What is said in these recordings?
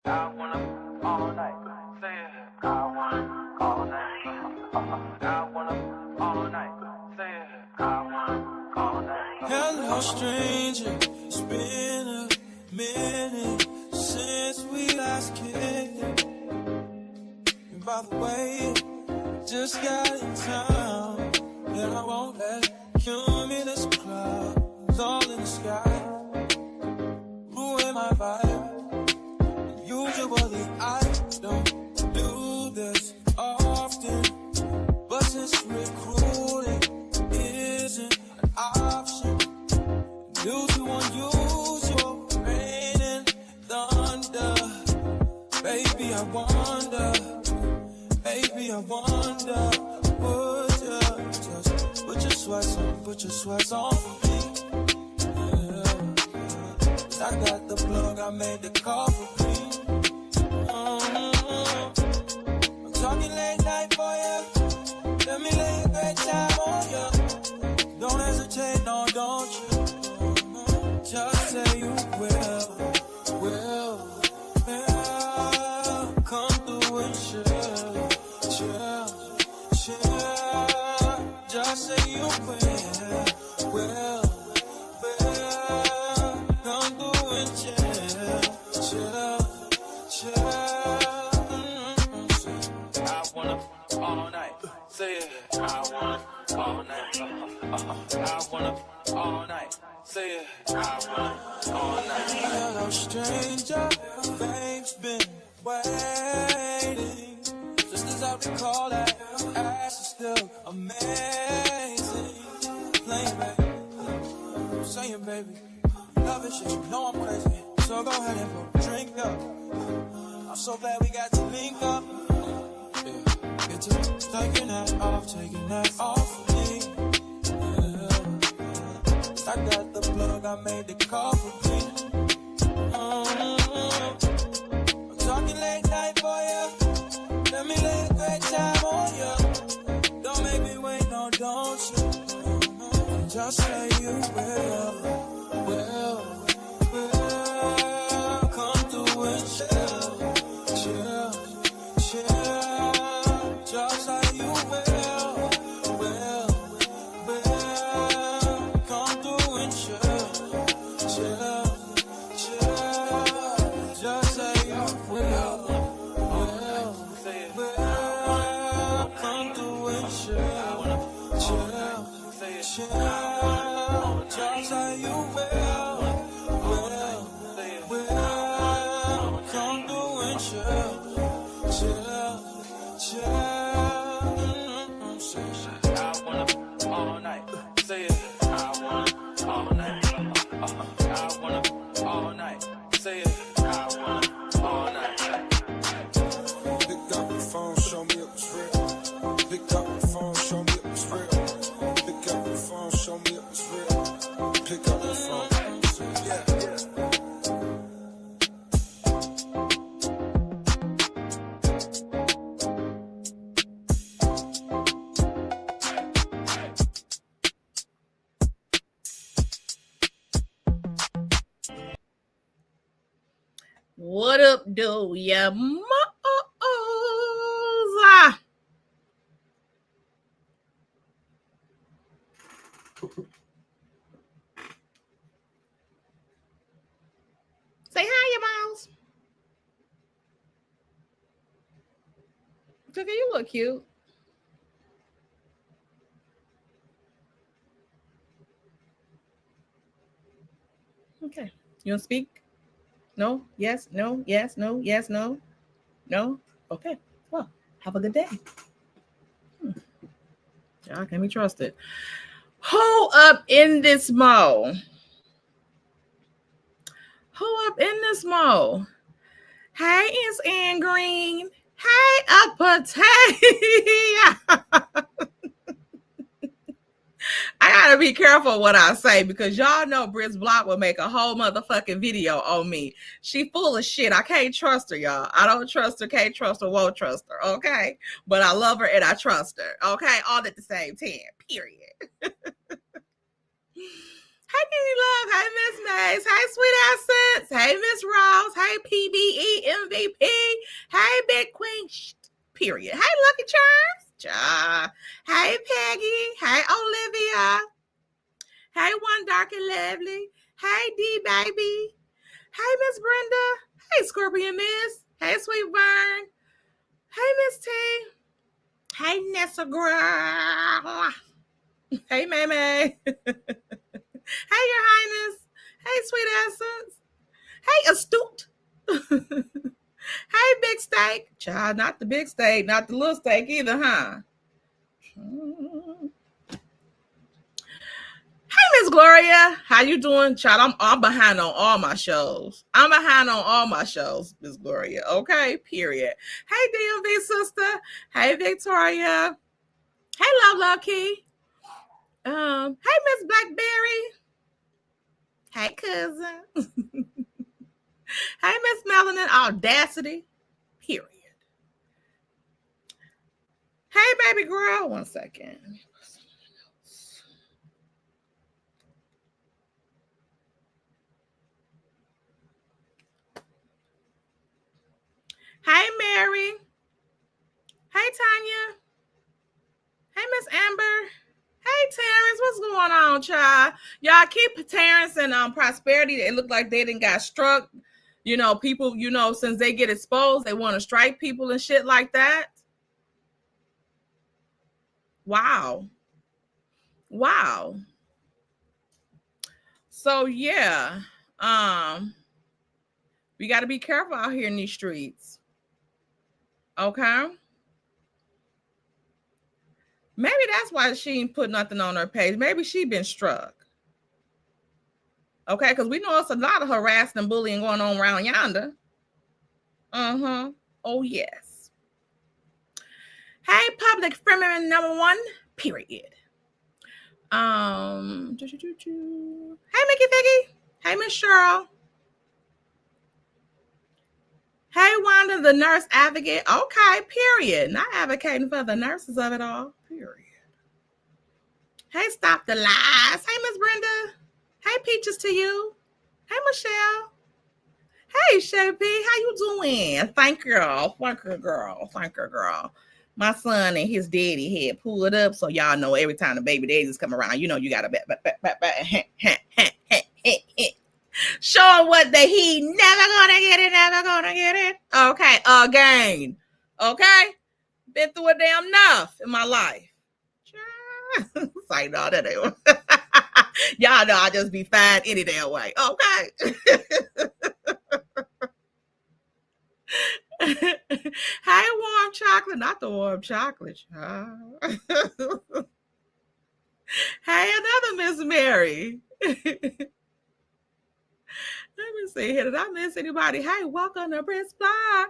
I wanna all night. Say it. I wanna all night. I wanna all night. Say it. I wanna all night. Hello, stranger. It's been a minute since we last kicked. And by the way, just got in town, and I won't let cumulus clouds all in the sky ruin my vibe. Usually I don't do this often, but since recruiting isn't an option, due to unusual rain and thunder, baby I wonder, would you just put your sweats on for me? Yeah. I got the plug, I made the call for me. I'm talking late night for you. Let me lay a great time on you. Don't hesitate, no, don't you? Just say you will. Come through and chill. Just say you will. Come through and chill. I wanna all night. Say it. I wanna all night. I wanna all night. Say it. I wanna all night. Hello, stranger. Babe's been waiting. Just as I recall that ass is still amazing. Playing, baby. Saying, baby. Love it, shit. You know I'm crazy. So go ahead and put a drink up. I'm so glad we got to link up. Yeah. Get to taking that off of me. Yeah. I got the plug, I made the call for me. I'm talking late night for you. Let me lay a great time on you. Don't make me wait, no, don't you? Just say you will. Come through and chill. Just say you will. Come through and chill. Just say you will. Come through and chill. Just say you will. Come through and chill. I wanna all night. Say it. I wanna all night. I wanna all night. Say it. I wanna all night. Pick up the phone, show me it was real. Pick up the phone, show me it was real. Pick up the phone, show me it was real. Pick up the phone. Yeah. What up, do ya mo's? Say hi, ya mouse. Cookie, you look cute. Okay. You want to speak? No? Yes? No? Yes? No? Yes? No? No? Okay. Well, have a good day. Y'all can be trusted. Who up in this mo? Who up in this mo? Hey, it's Ann Green. Hey, a potato. I gotta be careful what I say because y'all know Britt Block will make a whole motherfucking video on me. She full of shit. I can't trust her, y'all. I don't trust her, can't trust her, won't trust her, okay? But I love her and I trust her, okay? All at the same time, period. Hey, Kenny Love. Hey, Miss Mays. Hey, Sweet Essence. Hey, Miss Ross. Hey, PBE MVP. Hey, Big Queen. Period. Hey, Lucky Charms. Hey, Peggy. Hey, Olivia. Hey, One Dark and Lovely. Hey, D Baby. Hey, Miss Brenda. Hey, Scorpion Miss. Hey, Sweet Vern. Hey, Miss T. Hey, Nessa Girl. Hey, May May. Hey, Your Highness. Hey, Sweet Essence. Hey, Astute. Hey, Big Steak. Child, not the big steak, not the little steak either, huh? Hey, Miss Gloria. How you doing, child? I'm behind on all my shows. Miss Gloria. Okay, period. Hey, DMV sister. Hey, Victoria. Hey, Love Key. Hey, Miss Blackberry. Hey, cousin. Hey, Miss Melanin Audacity. Period. Hey, baby girl. 1 second. Hey, Mary. Hey, Tanya. Hey, Miss Amber. Hey, Terrence. What's going on, child? Y'all keep Terrence and Prosperity. It looked like they didn't got struck. You know, people, you know, since they get exposed, they want to strike people and shit like that. Wow. So yeah, we got to be careful out here in these streets. Okay. Maybe that's why she ain't put nothing on her page. Maybe she been struck. Okay, because we know it's a lot of harassing and bullying going on around yonder. Oh, yes. Hey, public feminine #1, period. Hey, Mickey Figgy. Hey, Miss Cheryl. Hey, Wanda, the nurse advocate. Okay, period. Not advocating for the nurses of it all, period. Hey, Stop the Lies. Hey, Miss Brenda. Hey, Peaches to you. Hey, Michelle. Hey, Shay P, how you doing? Thank you, girl. My son and his daddy had pulled up, so y'all know every time the baby daddies come around, you know you gotta show them what he never gonna get it. Okay, again. Okay, been through a damn enough in my life. Say no, that ain't. Y'all know I just be fine any damn way. Okay. Hey, warm chocolate, not the warm chocolate. Hey, another Miss Mary. Let me see here. Did I miss anybody? Hey, welcome to Prince Blog.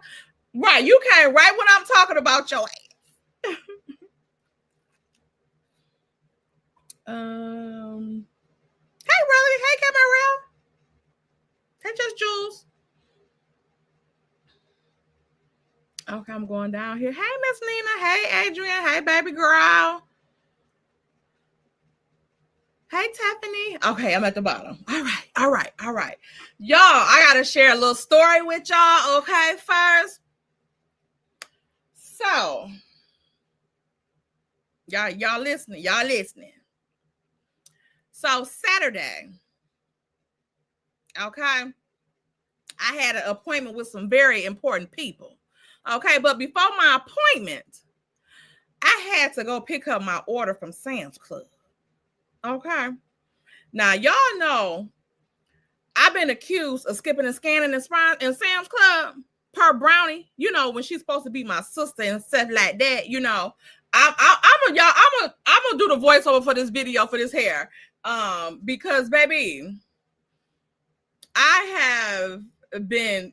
Right, you came right when I'm talking about your ass. Hey, Rolly. Hey, Camarel. Hey, Just Jules. Okay, I'm going down here. Hey, Miss Nina. Hey, Adrian. Hey, baby girl. Hey, Tiffany. Okay, I'm at the bottom. All right. Y'all, I got to share a little story with y'all, okay, first. So, y'all listening. So, Saturday, okay, I had an appointment with some very important people. Okay, but before my appointment, I had to go pick up my order from Sam's Club. Okay. Now, y'all know I've been accused of skipping and scanning in Sam's Club per Brownie. You know, when she's supposed to be my sister and stuff like that. You know, I'm gonna do the voiceover for this video for this hair, because baby, I have been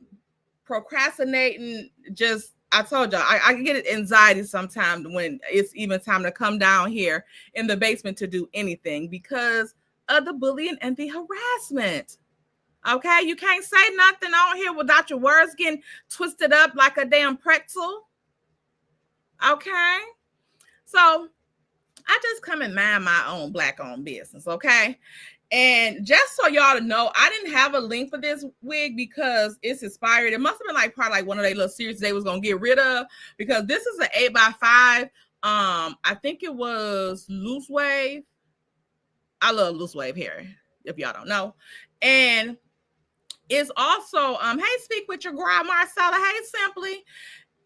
procrastinating. Just, I told y'all, I get anxiety sometimes when it's even time to come down here in the basement to do anything because of the bullying and the harassment. Okay, you can't say nothing on here without your words getting twisted up like a damn pretzel. Okay, so I just come and mind my own black-owned business. Okay, And just so y'all to know, I didn't have a link for this wig because it's expired. It must have been like probably like one of their little series they was gonna get rid of, because this is an 8x5. I think it was loose wave. I love loose wave hair, if y'all don't know. And it's also hey, speak with your girl Marcella. Hey, Simply.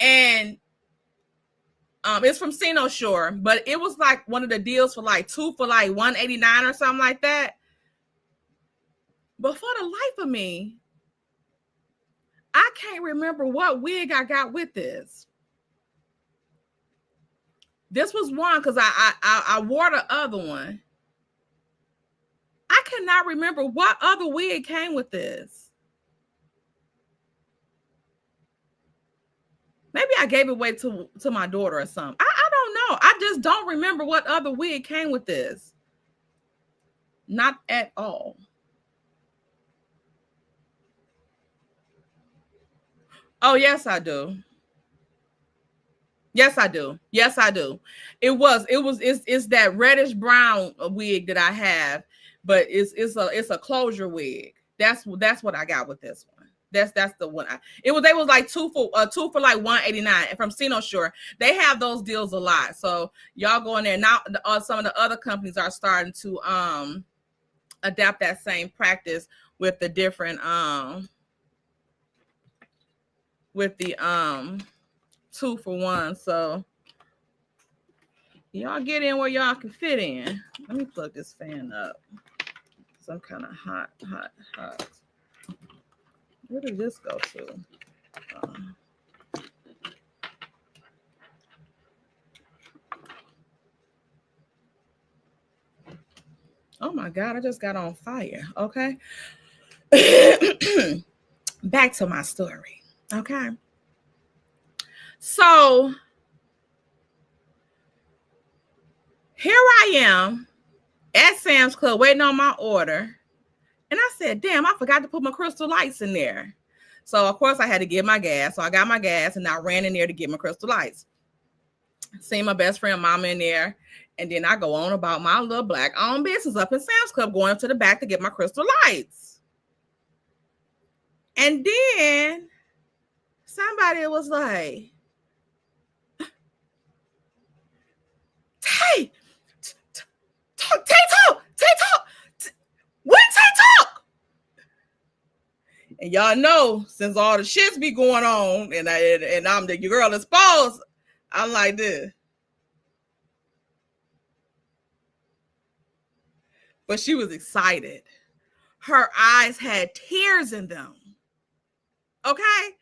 And it's from Sino Shore, but it was like one of the deals for like 2 for like $189 or something like that. But for the life of me, I can't remember what wig I got with this. This was one because I wore the other one. I cannot remember what other wig came with this. Maybe I gave it away to my daughter or something. I don't know. I just don't remember what other wig came with this. Not at all. Oh, yes, I do. Yes, I do. Yes, I do. It's that reddish brown wig that I have, but it's a closure wig. That's what I got with this one. That's the one. They was like 2 for like $189, and from Sino Shore, they have those deals a lot. So y'all go in there now. Some of the other companies are starting to adapt that same practice with the different with the 2 for 1. So y'all get in where y'all can fit in. Let me plug this fan up. Some kind of hot. Where did this go to? Oh my God, I just got on fire. Okay. Back to my story. Okay. So here I am at Sam's Club waiting on my order. And I said, damn, I forgot to put my crystal lights in there. So, of course, I had to get my gas. So I got my gas and I ran in there to get my crystal lights. See my best friend, Mama, in there. And then I go on about my little black-owned business up in Sam's Club, going to the back to get my crystal lights. And then somebody was like, Tay, talk. When Tay talk? And y'all know, since all the shits be going on, and I'm the girl exposed, I'm like this. But she was excited. Her eyes had tears in them. Okay?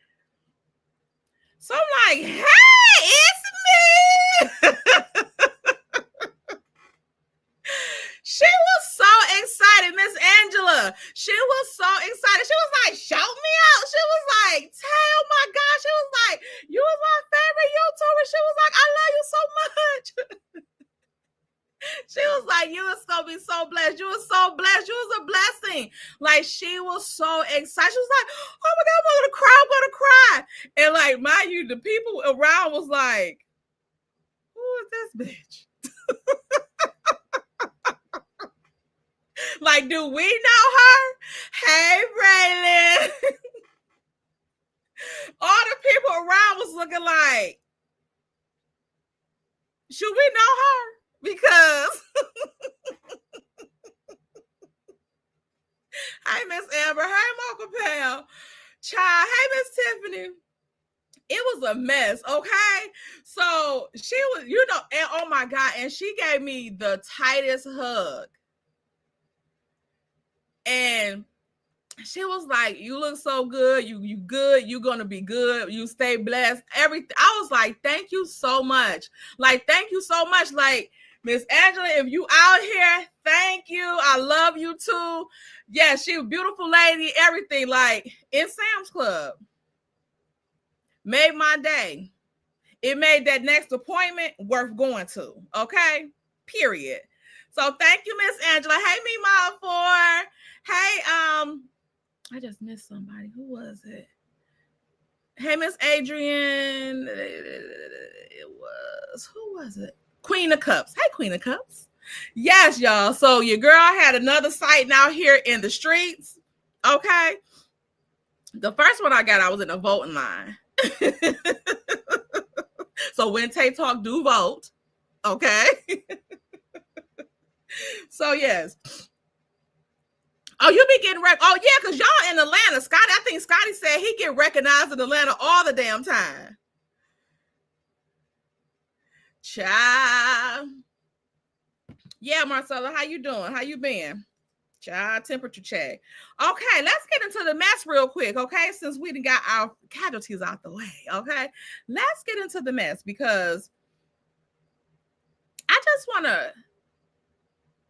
So I'm like, hey, it's me. She was so excited, Miss Angela. She was so excited. She was like, shout me out. She was like, Tay, oh my gosh. She was like, you was my favorite YouTuber. She was like, I love you so much. She was like, you was gonna be so blessed. You was so blessed. You was a blessing. Like, she was so excited. She was like, oh my God, I'm gonna cry. And like, mind you, the people around was like, who is this bitch? Like, do we know her? Hey, Braylon. All the people around was looking like, should we know her? Because hey, Miss Amber. Hey, Mocha Pal. Child. Hey, Miss Tiffany. It was a mess, okay? So she was, and oh my God, and she gave me the tightest hug. And she was like, you look so good. You good. You gonna be good. You stay blessed. Everything. I was like, thank you so much. Like, thank you so much. Like, Miss Angela, if you out here, thank you. I love you too. Yeah, she was a beautiful lady. Everything. Like, in Sam's Club. Made my day. It made that next appointment worth going to. Okay? Period. So thank you, Miss Angela. Hey, me, my four. Hey, I just missed somebody. Who was it? Hey, Miss Adrian. Who was it? Queen of Cups. Hey, Queen of Cups. Yes, y'all. So your girl had another sighting out here in the streets. Okay. The first one I was in a voting line. So when Tay Talk do vote, okay. So yes. Oh, you be getting oh yeah, because y'all in Atlanta. Scotty, I think Scotty said he get recognized in Atlanta all the damn time. Child. Yeah, Marcella, how you doing? How you been? Child, temperature check. Okay, let's get into the mess real quick, okay? Since we done got our casualties out the way, okay? Let's get into the mess because I just want to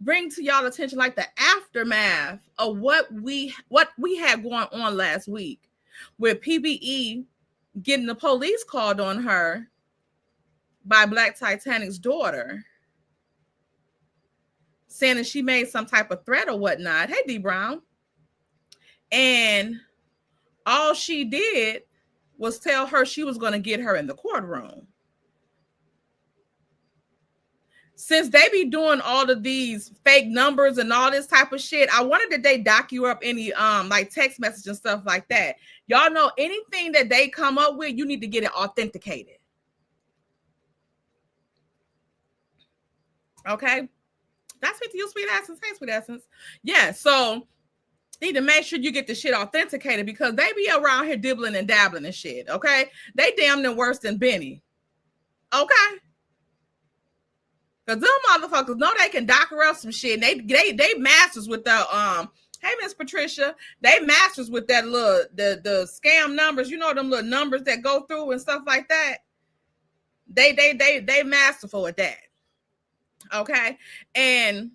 bring to y'all attention like the aftermath of what we had going on last week with PBE getting the police called on her by Black Titanic's daughter, saying that she made some type of threat or whatnot. Hey, D Brown. And all she did was tell her she was going to get her in the courtroom. Since they be doing all of these fake numbers and all this type of shit, I wondered did they dock you up any like text message and stuff like that. Y'all know anything that they come up with, you need to get it authenticated. Okay? That's what you, Sweet Essence. Hey, Sweet Essence. Yeah, so need to make sure you get the shit authenticated because they be around here dibbling and dabbling and shit, okay? They damn near worse than Benny. Okay? Because them motherfuckers know they can dock her up some shit. And they masters with the hey Miss Patricia, they masters with that little the scam numbers, you know, them little numbers that go through and stuff like that. They masterful at that. Okay. And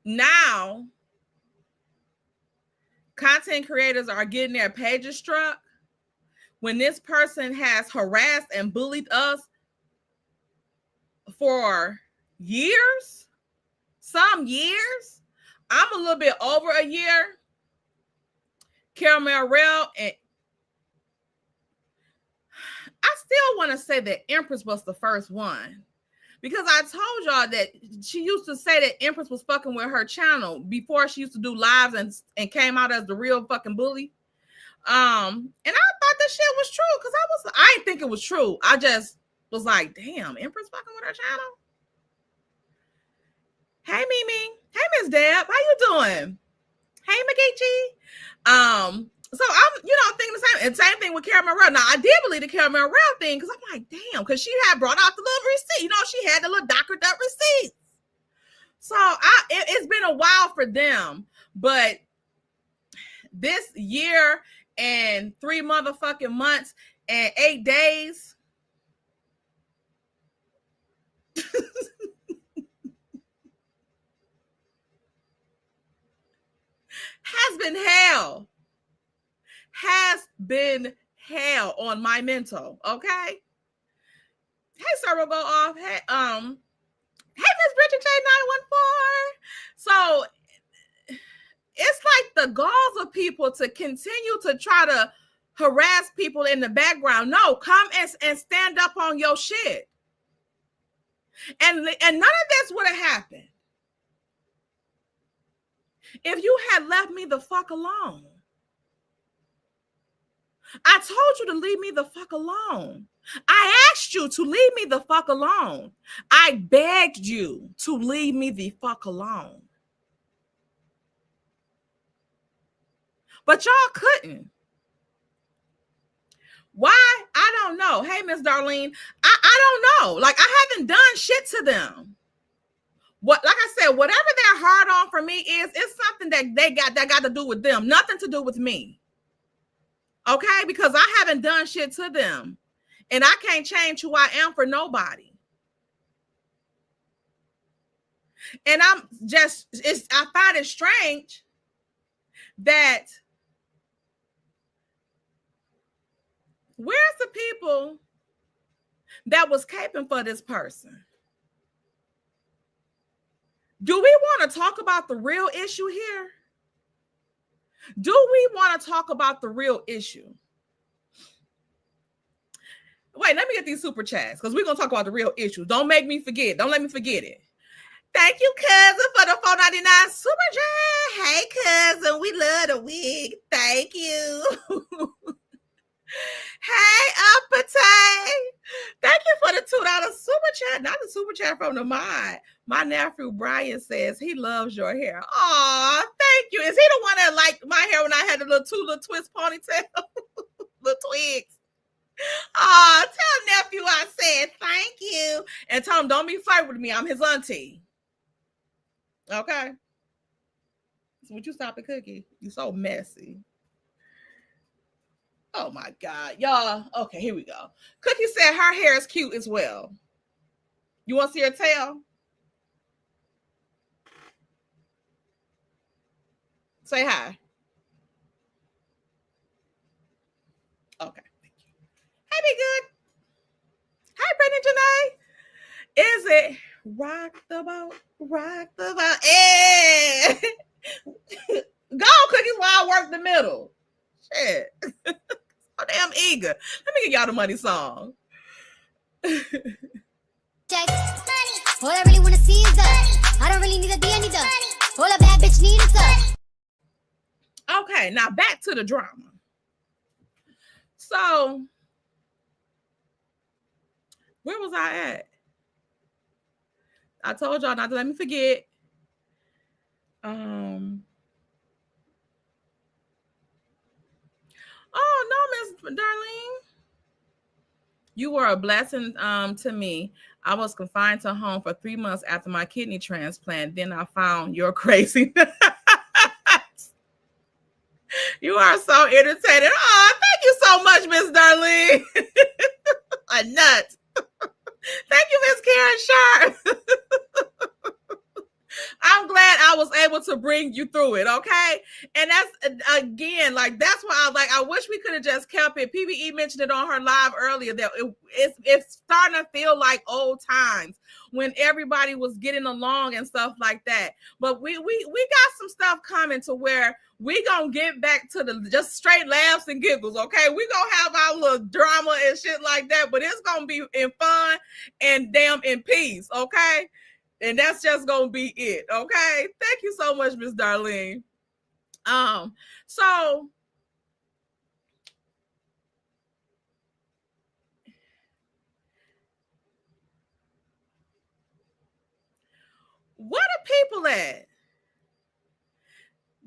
now content creators are getting their pages struck when this person has harassed and bullied us for years, some years. I'm a little bit over a year. Caramel Rail, and I still want to say that Empress was the first one because I told y'all that she used to say that Empress was fucking with her channel before she used to do lives and came out as the real fucking bully. And I thought that shit was true because I didn't think it was true. I just was like, damn, Empress fucking with her channel. Hey, Mimi. Hey, Miss Deb. How you doing? Hey, Makichi. So I'm, thinking the same thing with Caramel Rail. Now I did believe the Caramel Rail thing because I'm like, damn, because she had brought out the little receipt. She had the little doctored up receipts. So it's been a while for them, but this year and 3 motherfucking months and 8 days. Has been hell on my mental, okay? Hey, server go off. Hey, Miss Bridget J914. So it's like the galls of people to continue to try to harass people in the background. No, come and stand up on your shit. And none of this would have happened if you had left me the fuck alone. I told you to leave me the fuck alone. I asked you to leave me the fuck alone. I begged you to leave me the fuck alone. But y'all couldn't. Why? I don't know. Hey, Miss Darlene, I don't know. Like, I haven't done shit to them. Like I said, whatever they're hard on for me is, it's something that got to do with them. Nothing to do with me. Okay? Because I haven't done shit to them. And I can't change who I am for nobody. And I find it strange that where's the people that was caping for this person? Do we want to talk about the real issue here? Do we want to talk about the real issue? Wait, let me get these super chats because we're going to talk about the real issues. Don't make me forget. Don't let me forget it. Thank you, cousin, for the $4.99 super chat. Hey, cousin, we love the wig. Thank you. Hey, Appetite. Thank you for the $2 super chat. Not the super chat from the mod. My nephew Brian says he loves your hair. Aw, thank you. Is he the one that liked my hair when I had the little twist ponytail? The twigs. Aw, tell nephew I said thank you. And tell him don't be fighting with me. I'm his auntie. Okay. So would you stop it, Cookie? You so messy. Oh my God, y'all. Okay, here we go. Cookie said her hair is cute as well. You want to see her tail? Say hi. Okay. Hey, be good. Hi, Brittany Janae. Is it rock the boat? Rock the boat. Hey. Go, Cookies, while I work the middle. Shit. Oh, damn eager. Let me get y'all the money song. Check money. All I really want to see is that. I don't really need a D, I need the. All a bad bitch need is that. Okay, now back to the drama. So, where was I at? I told y'all not to let me forget. Oh no, Miss Darlene. You were a blessing to me. I was confined to home for 3 months after my kidney transplant. Then I found your crazy. You are so irritated. Oh, thank you so much, Miss Darlene. A nut. Thank you, Miss Karen Sharp. I'm glad I was able to bring you through it, okay? And that's, again, like, that's why I wish we could have just kept it. PBE mentioned it on her live earlier that it's starting to feel like old times when everybody was getting along and stuff like that. But we got some stuff coming to where we gonna get back to the just straight laughs and giggles, okay? We gonna have our little drama and shit like that, but it's gonna be in fun and damn in peace, okay? And that's just gonna be it, okay? Thank you so much, Miss Darlene. So what are people at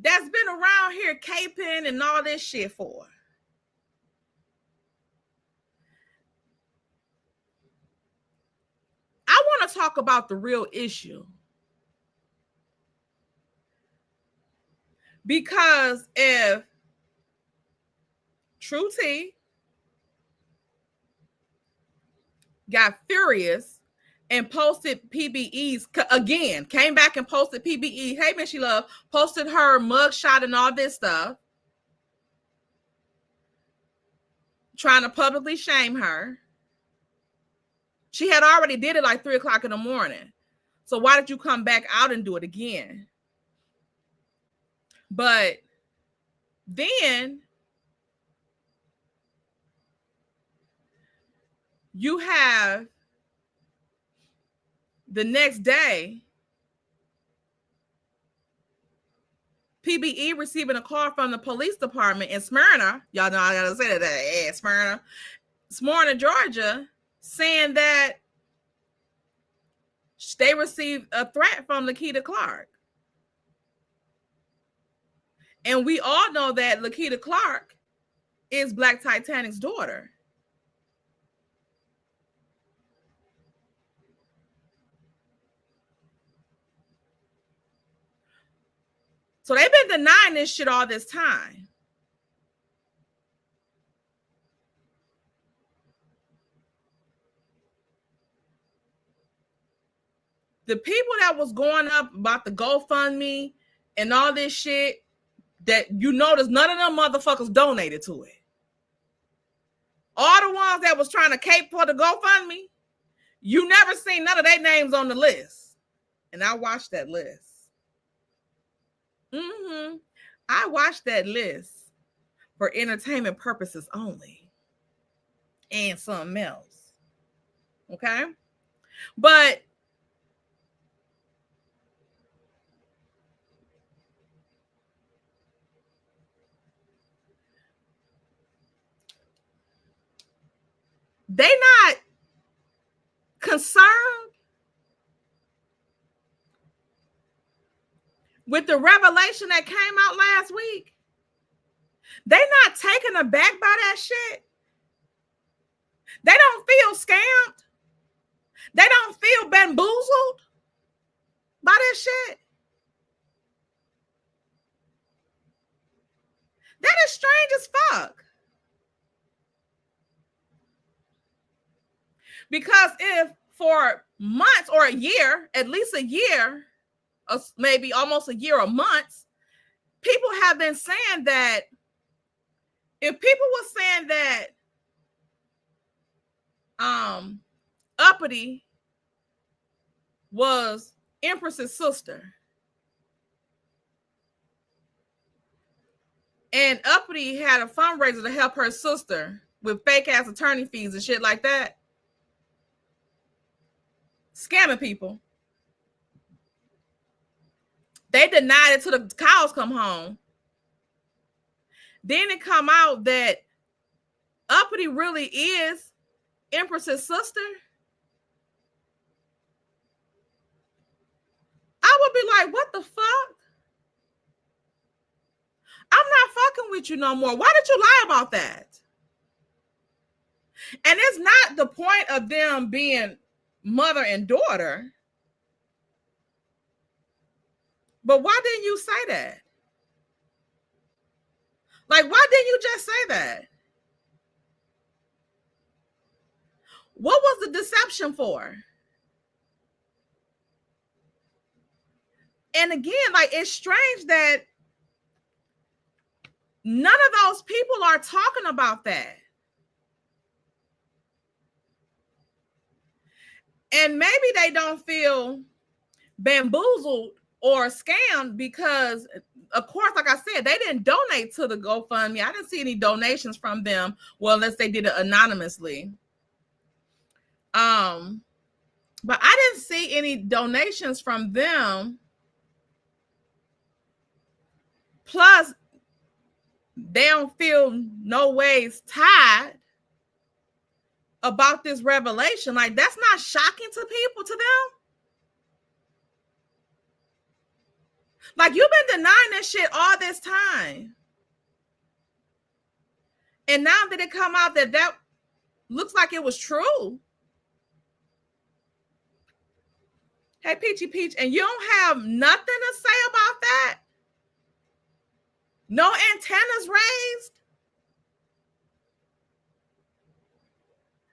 that's been around here caping and all this shit for? I want to talk about the real issue. Because if True T got furious and posted PBEs again, came back and posted PBE, hey, Miss She Love, posted her mugshot and all this stuff, trying to publicly shame her. She had already did it like 3 o'clock in the morning. So why did you come back out and do it again? But then you have the next day PBE receiving a call from the police department in Smyrna. Y'all know I gotta say that. Yeah, Smyrna, Georgia, saying that they received a threat from Lakita Clark. And we all know that Lakita Clark is Black Titanic's daughter. So they've been denying this shit all this time. The people that was going up about the GoFundMe and all this shit, that you notice none of them motherfuckers donated to it. All the ones that was trying to cape for the GoFundMe, you never seen none of their names on the list. And I watched that list. I watched that list for entertainment purposes only. and something else. Okay? But they not concerned with the revelation that came out last week. They not taken aback by that shit. They don't feel scammed. They don't feel bamboozled by that shit. That is strange as fuck. Because if for months or a year, at least a year, maybe almost a year or months, people have been saying that if people were saying that Uppity was Empress's sister, and Uppity had a fundraiser to help her sister with fake ass attorney fees and shit like that, scamming people. They denied it till the cows come home. Then it come out that Uppity really is Empress's sister. I would be like, what the fuck? I'm not fucking with you no more. Why did you lie about that? And it's not the point of them being mother and daughter. But why didn't you say that? Like, why didn't you just say that? What was the deception for? And again, like, it's strange that none of those people are talking about that. And maybe they don't feel bamboozled or scammed because, of course, like I said, they didn't donate to the GoFundMe. I didn't see any donations from them. Well, unless they did it anonymously. But I didn't see any donations from them. Plus, they don't feel no ways tied about this revelation. Like, that's not shocking to people, to them. Like, you've been denying this shit all this time. And now that it come out that that looks like it was true. Hey, Peachy Peach, and you don't have nothing to say about that? No antennas raised?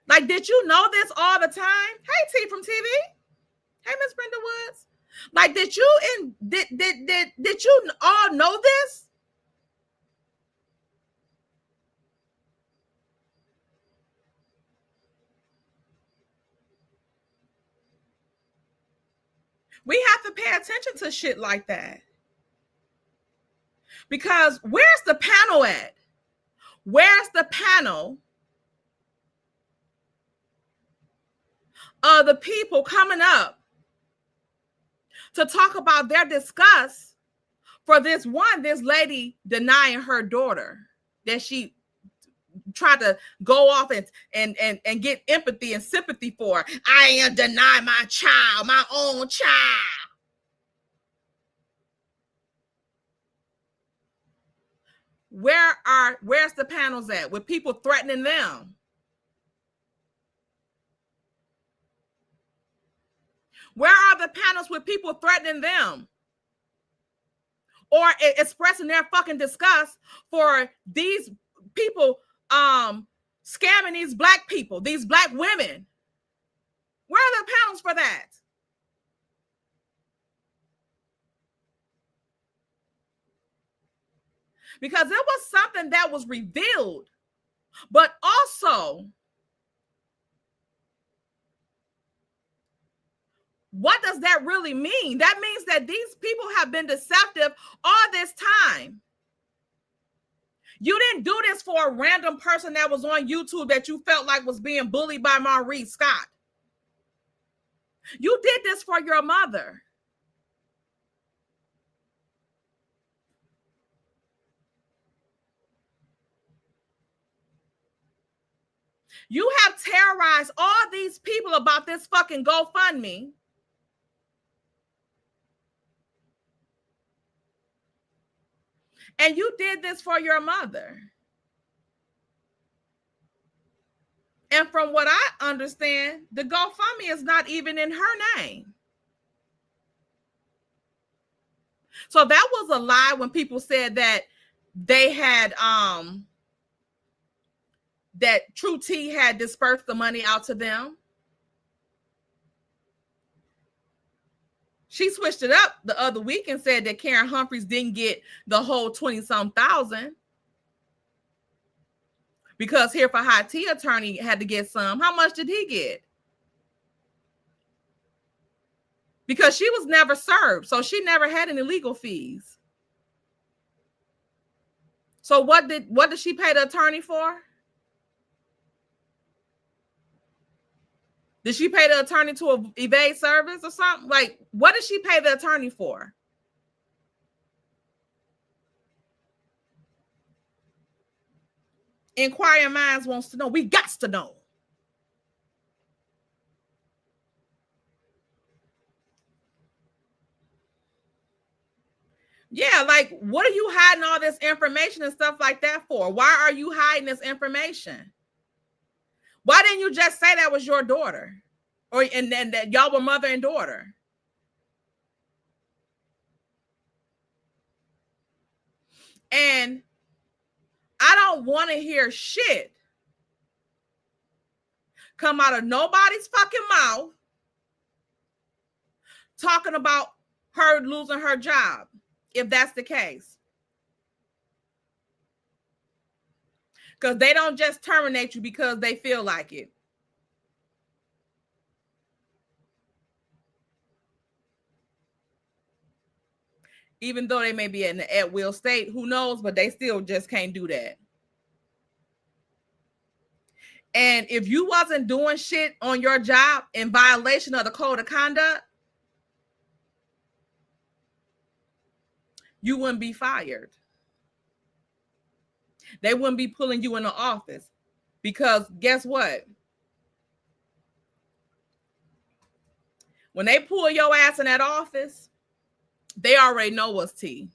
Like, did you know this all the time? Hey, T from TV. Hey, Miss Brenda Woods. Like, did you all know this? We have to pay attention to shit like that. Because where's the panel at? Where's the panel of the people coming up to talk about their disgust for this lady denying her daughter that she tried to go off and get empathy and sympathy for? I ain't deny my child, my own child. Where's the panels at with people threatening them? Where are the panels with people threatening them or expressing their fucking disgust for these people scamming these black people, these black women? Where are the panels for that? Because it was something that was revealed, but also, what does that really mean? That means that these people have been deceptive all this time. You didn't do this for a random person that was on YouTube that you felt like was being bullied by Maurice Scott. You did this for your mother. You have terrorized all these people about this fucking GoFundMe. And you did this for your mother. And from what I understand, the GoFundMe is not even in her name. So that was a lie when people said that they had that True T had dispersed the money out to them. She switched it up the other week and said that Karen Humphreys didn't get the whole 20-some thousand because Here for High Tea attorney had to get some. How much did he get? Because she was never served, so she never had any legal fees. So what did she pay the attorney for? Did she pay the attorney to evade service or something? Like, what did she pay the attorney for? Inquiring minds wants to know. We got to know. Yeah, like, what are you hiding all this information and stuff like that for? Why are you hiding this information? Why didn't you just say that was your daughter? And that y'all were mother and daughter? And I don't want to hear shit come out of nobody's fucking mouth talking about her losing her job, if that's the case. Because they don't just terminate you because they feel like it. Even though they may be in the at-will state, who knows, but they still just can't do that. And if you wasn't doing shit on your job in violation of the code of conduct, you wouldn't be fired. They wouldn't be pulling you in the office because guess what? When they pull your ass in that office, they already know what's tea.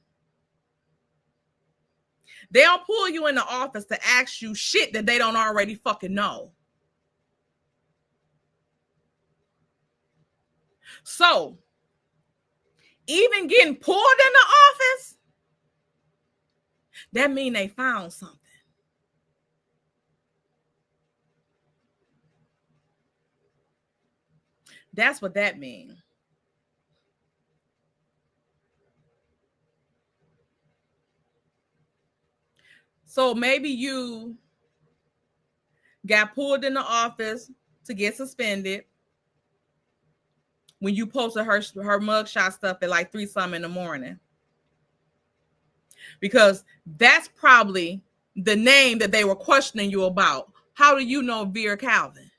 They don't pull you in the office to ask you shit that they don't already fucking know. So, even getting pulled in the office, that means they found something. That's what that means. So maybe you got pulled in the office to get suspended when you posted her mugshot stuff at like 3-something in the morning. Because that's probably the name that they were questioning you about. How do you know Vera Calvin?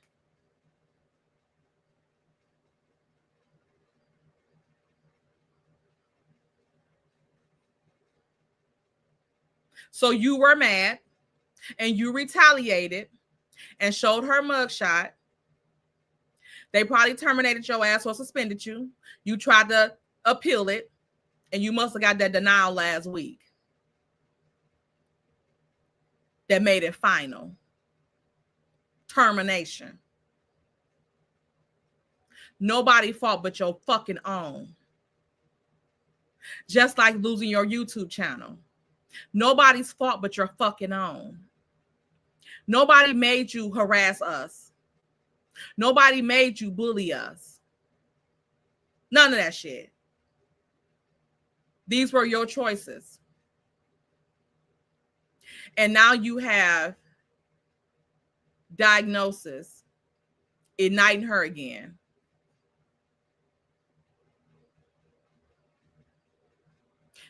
So you were mad and you retaliated and showed her mugshot. They probably terminated your ass or suspended you. You tried to appeal it and you must have got that denial last week. That made it final. Termination. Nobody fault but your fucking own. Just like losing your YouTube channel. Nobody's fault but your fucking own. Nobody made you harass us. Nobody made you bully us. None of that shit. These were your choices. And now you have diagnosis igniting her again.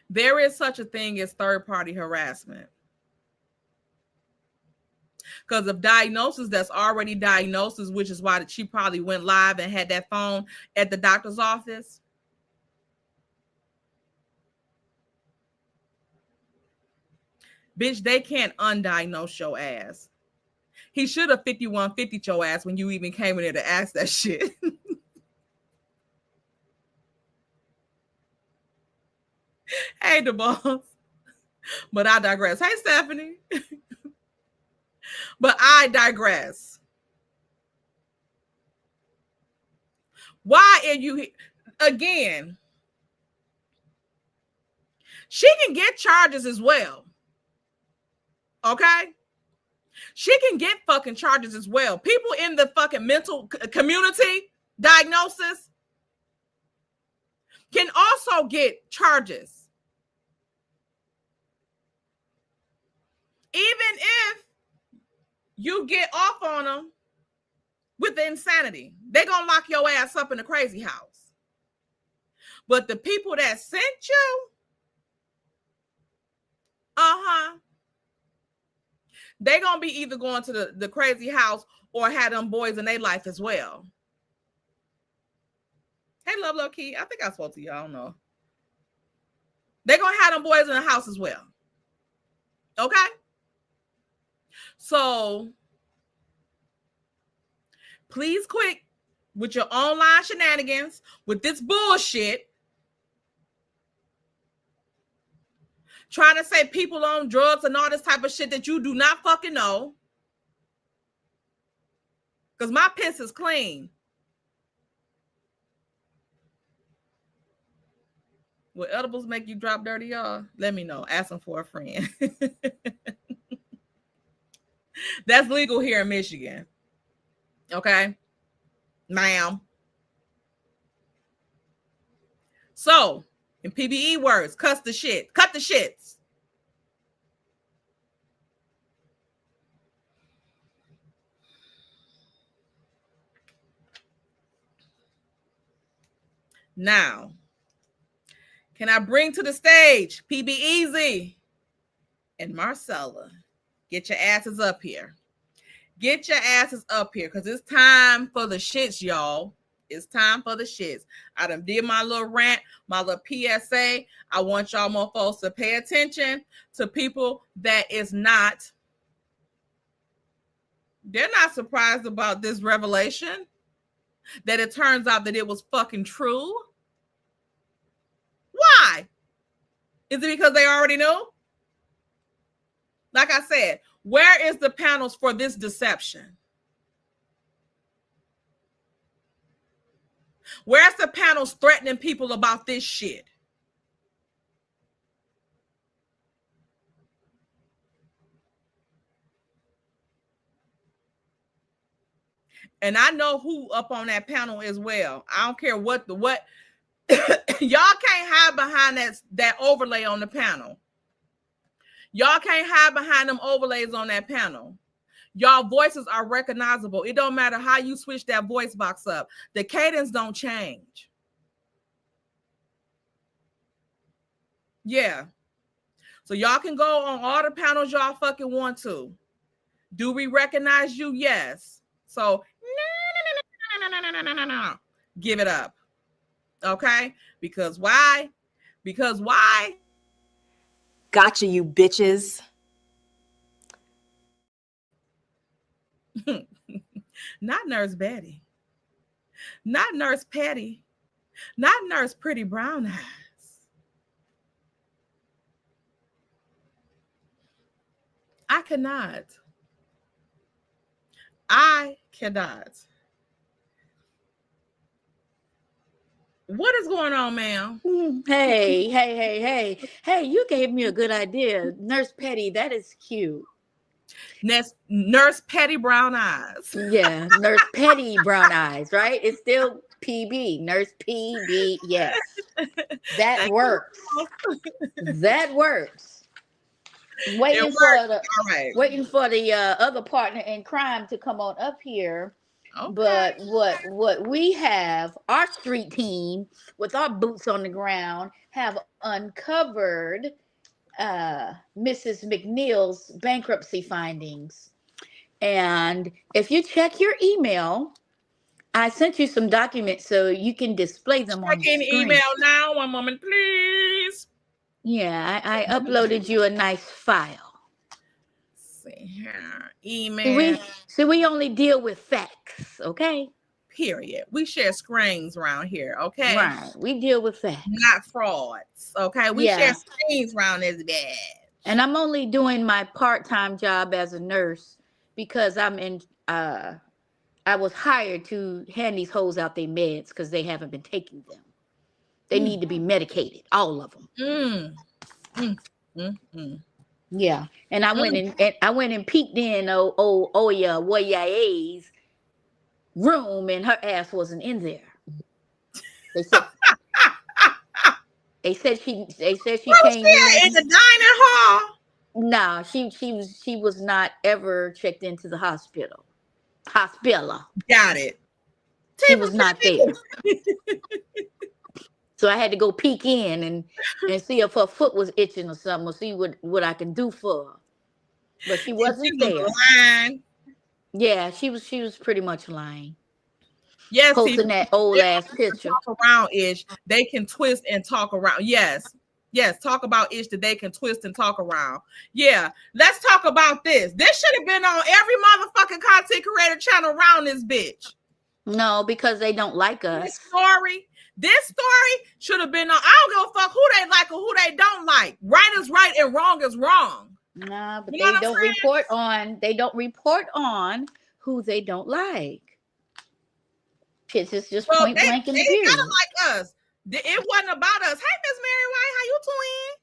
There is such a thing as third-party harassment. Because of diagnosis that's already diagnosis, which is why she probably went live and had that phone at the doctor's office. Bitch, they can't undiagnose your ass. He should have 5150 your ass when you even came in there to ask that shit. Hey, the boss. But I digress. Hey, Stephanie. But I digress. Why are you again? She can get charges as well. Okay? She can get fucking charges as well. People in the fucking mental community diagnosis can also get charges. Even if you get off on them with the insanity, they're going to lock your ass up in the crazy house. But the people that sent you, they're going to be either going to the crazy house or had them boys in their life as well. Hey, Love Key. I think I spoke to you. I don't know. They're going to have them boys in the house as well. Okay? So, please quit with your online shenanigans, with this bullshit. Trying to say people on drugs and all this type of shit that you do not fucking know. Because my piss is clean. Will edibles make you drop dirty, y'all? Let me know. Ask them for a friend. That's legal here in Michigan. Okay? Ma'am. So, in PBE words, cuss the shit. Cut the shits. Now, can I bring to the stage PB Easy and Marcella? Get your asses up here. Get your asses up here because it's time for the shits, y'all. It's time for the shits. I done did my little rant, my little PSA. I want y'all mofos to pay attention to people that is not. They're not surprised about this revelation. That it turns out that it was fucking true. Why? Is it because they already knew? Like I said, where is the panels for this deception? Where's the panels threatening people about this shit? And I know who up on that panel as well. I don't care what y'all can't hide behind that overlay on the panel. Y'all can't hide behind them overlays on that panel. Y'all voices are recognizable. It don't matter how you switch that voice box up. The cadence don't change. Yeah. So y'all can go on all the panels y'all fucking want to. Do we recognize you? Yes. So no. Give it up. Okay? Because why? Because why? Gotcha, you bitches. Not Nurse Betty. Not Nurse Petty. Not Nurse Pretty Brown Eyes. I cannot. I cannot. What is going on, ma'am? Hey, you gave me a good idea. Nurse Petty, that is cute. Nurse Petty Brown Eyes. Yeah, Nurse Petty Brown Eyes, right? It's still PB, Nurse PB, yes. That works. That works. Waiting for the other partner in crime to come on up here. Okay. But what we have, our street team with our boots on the ground, have uncovered Mrs. McNeil's bankruptcy findings. And if you check your email, I sent you some documents so you can display them on the Checking screen. email now. One moment, please. Yeah, I uploaded you a nice file. Let's see here. Email. So we only deal with facts, okay? Period. We share screens around here, okay? Right. We deal with facts. Not frauds, okay? We share screens around this bed. And I'm only doing my part-time job as a nurse because I'm in I was hired to hand these hoes out their meds because they haven't been taking them. They need to be medicated, all of them. Yeah, and I went and peeked in Oya's room, and her ass wasn't in there. They said she came in the dining hall. No, she was not ever checked into the hospital. Got it. She was not there. So I had to go peek in and see if her foot was itching or something, or see what I can do for her. But she wasn't there. Lying. Yeah, she was pretty much lying. Yes, posting that old ass picture. Talk around ish. They can twist and talk around. Yes. Talk about ish that they can twist and talk around. Yeah, let's talk about this. This should have been on every motherfucking content creator channel around this bitch. No, because they don't like us. This story should have been on. I don't give a fuck who they like or who they don't like. Right is right and wrong is wrong. Nah, but they don't report on. They don't report on who they don't like. It's just point blank in the period. They gotta like us. It wasn't about us. Hey, Miss Mary White, how you doing?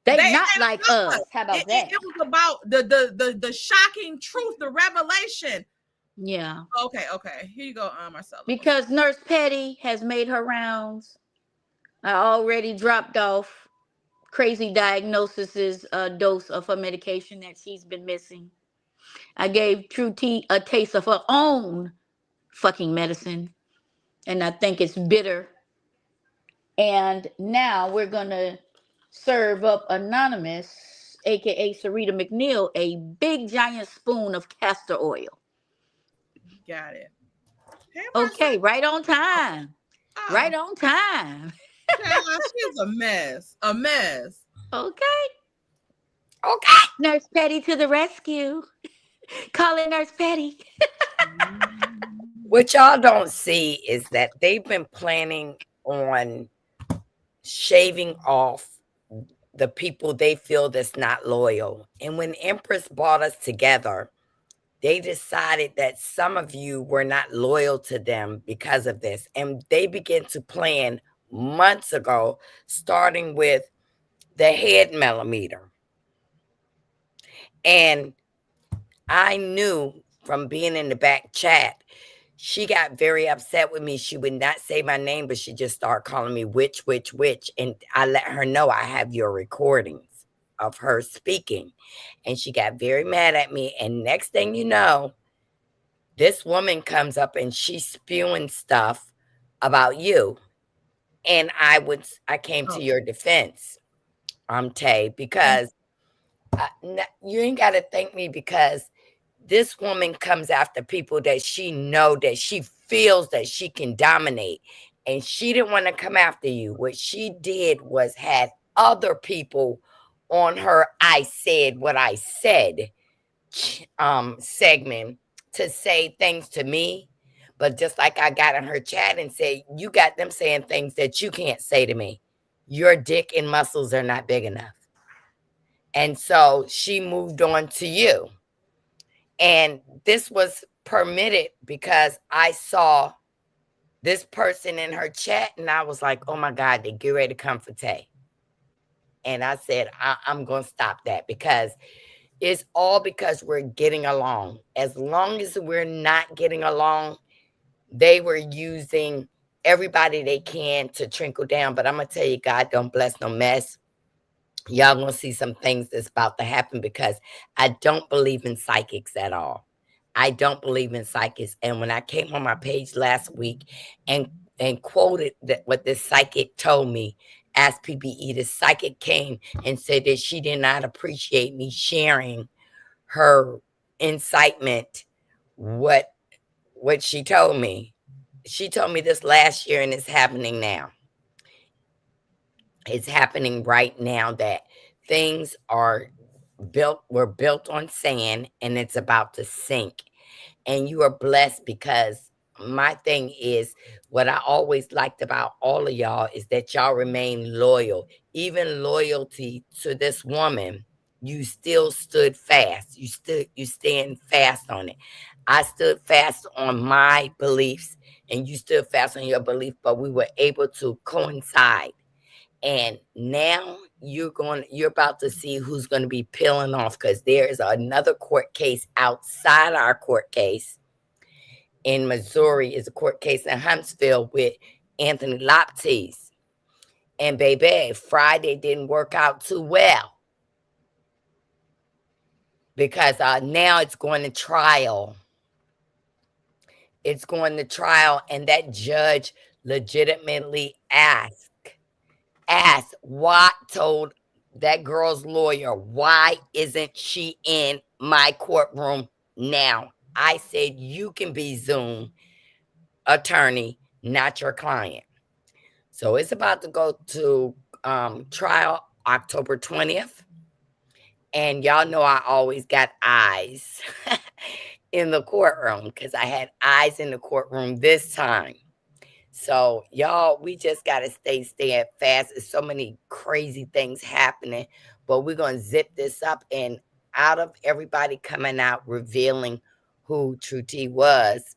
They not like us. How about that? It was about the shocking truth, the revelation. Yeah. Okay. Here you go, Marcella. Because Nurse Petty has made her rounds. I already dropped off Crazy Diagnosis's dose of her medication that she's been missing. I gave True T a taste of her own fucking medicine, and I think it's bitter. And now we're gonna serve up Anonymous, aka Sarita McNeil, a big giant spoon of castor oil. Got it. Hey, okay, right on time. Oh. Right on time. She's a mess. Okay. Nurse Petty to the rescue. Calling Nurse Petty. What y'all don't see is that they've been planning on shaving off the people they feel that's not loyal. And when Empress brought us together, they decided that some of you were not loyal to them because of this. And they began to plan months ago, starting with the head millimeter. And I knew from being in the back chat, she got very upset with me. She would not say my name, but she just started calling me witch. And I let her know I have your recordings of her speaking. And she got very mad at me. And next thing you know, this woman comes up and she's spewing stuff about you. And I came to your defense, Tay, because you ain't got to thank me, because this woman comes after people that she know, that she feels that she can dominate. And she didn't want to come after you. What she did was had other people on her I said what I said segment to say things to me. But just like I got in her chat and said, you got them saying things that you can't say to me. Your dick and muscles are not big enough. And so she moved on to you. And this was permitted because I saw this person in her chat and I was like, oh my God, they get ready to come for Tay. And I said, I'm going to stop that, because it's all because we're getting along. As long as we're not getting along, they were using everybody they can to trickle down. But I'm going to tell you, God don't bless no mess. Y'all going to see some things that's about to happen, because I don't believe in psychics at all. I don't believe in psychics. And when I came on my page last week and quoted what this psychic told me, Ask PBE, the psychic came and said that she did not appreciate me sharing her incitement what she told me. She told me this last year, and it's happening now. It's happening right now that things were built on sand, and it's about to sink. And you are blessed, because my thing is, what I always liked about all of y'all is that y'all remain loyal. Even loyalty to this woman, you still stood fast. You stand fast on it. I stood fast on my beliefs, and you stood fast on your belief, but we were able to coincide. And now you're about to see who's going to be peeling off, because there is another court case outside our court case in Missouri. Is a court case in Huntsville with Anthony Dawgzzz. And baby, Friday didn't work out too well, because now it's going to trial. It's going to trial, and that judge legitimately asked what told that girl's lawyer, why isn't she in my courtroom now? I said, you can be Zoom attorney, not your client. So it's about to go to trial October 20th. And y'all know I always got eyes in the courtroom, because I had eyes in the courtroom this time. So y'all, we just got to stay fast. There's so many crazy things happening, but we're going to zip this up. And out of everybody coming out revealing who True T was,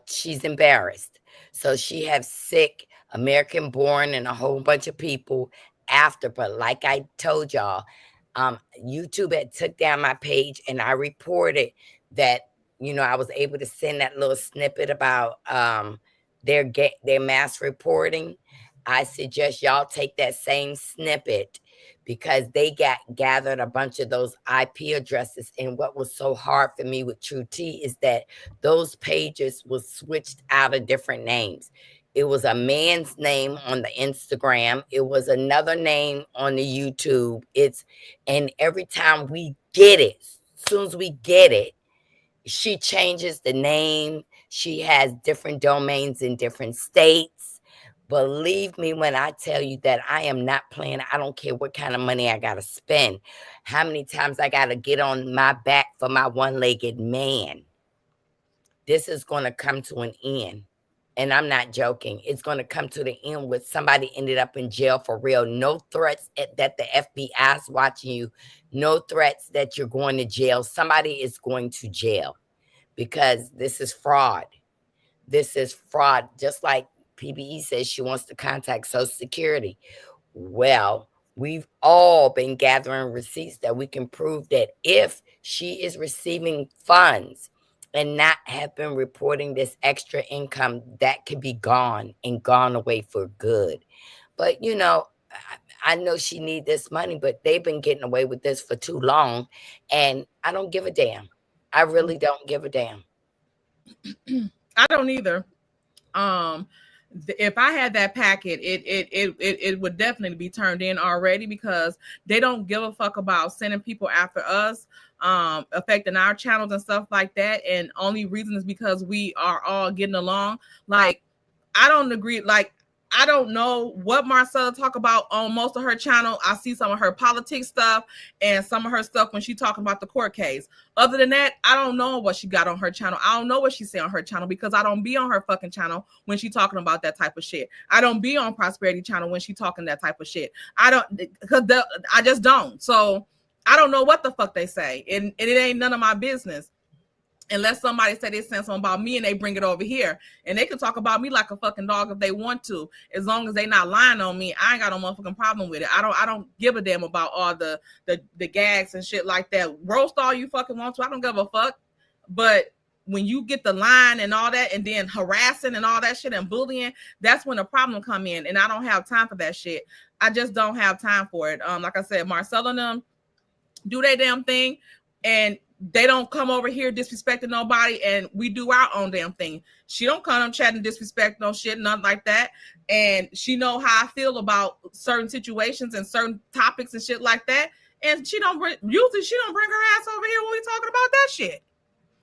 she's embarrassed. So she has sick American born and a whole bunch of people after. But like I told y'all, YouTube had took down my page, and I reported that, I was able to send that little snippet about their mass reporting. I suggest y'all take that same snippet, because they gathered a bunch of those IP addresses. And what was so hard for me with True T is that those pages was switched out of different names. It was a man's name on the Instagram. It was another name on the YouTube. And every time we get it, as soon as we get it, she changes the name. She has different domains in different states. Believe me when I tell you that I am not playing. I don't care what kind of money I got to spend, how many times I got to get on my back for my one-legged man. This is going to come to an end. And I'm not joking. It's going to come to the end with somebody ended up in jail for real. No threats that the FBI is watching you. No threats that you're going to jail. Somebody is going to jail, because this is fraud. This is fraud. Just like PBE says she wants to contact Social Security. Well, we've all been gathering receipts that we can prove that if she is receiving funds and not have been reporting this extra income, that could be gone and gone away for good. But, I know she need this money, but they've been getting away with this for too long. And I don't give a damn. I really don't give a damn. I don't either. If I had that packet, it would definitely be turned in already, because they don't give a fuck about sending people after us, affecting our channels and stuff like that. And only reason is because we are all getting along. Like, I don't agree. Like, I don't know what Marcella talk about on most of her channel. I see some of her politics stuff and some of her stuff when she talking about the court case. Other than that, I don't know what she got on her channel. I don't know what she say on her channel, because I don't be on her fucking channel when she talking about that type of shit. I don't be on Prosperity channel when she talking that type of shit. I just don't. So I don't know what the fuck they say. And it ain't none of my business. Unless somebody say they send something about me and they bring it over here, and they can talk about me like a fucking dog if they want to, as long as they not lying on me. I ain't got no motherfucking problem with it. I don't give a damn about all the gags and shit like that. Roast all you fucking want to. I don't give a fuck. But when you get the line and all that, and then harassing and all that shit and bullying, that's when the problem come in. And I don't have time for that shit. I just don't have time for it. Like I said, Marcella and them do their damn thing, and they don't come over here disrespecting nobody, and we do our own damn thing. She don't come on chatting disrespect, no shit, nothing like that. And she know how I feel about certain situations and certain topics and shit like that. And usually she don't bring her ass over here when we talking about that shit.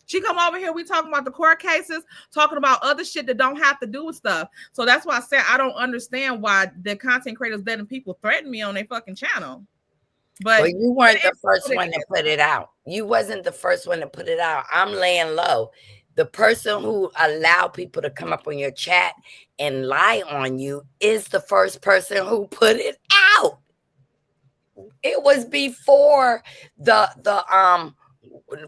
She come over here, we talking about the court cases, talking about other shit that don't have to do with stuff. So that's why I said I don't understand why the content creators letting people threaten me on their fucking channel. But well, you weren't the first one to put it out. You wasn't the first one to put it out. I'm laying low. The person who allowed people to come up on your chat and lie on you is the first person who put it out. It was before the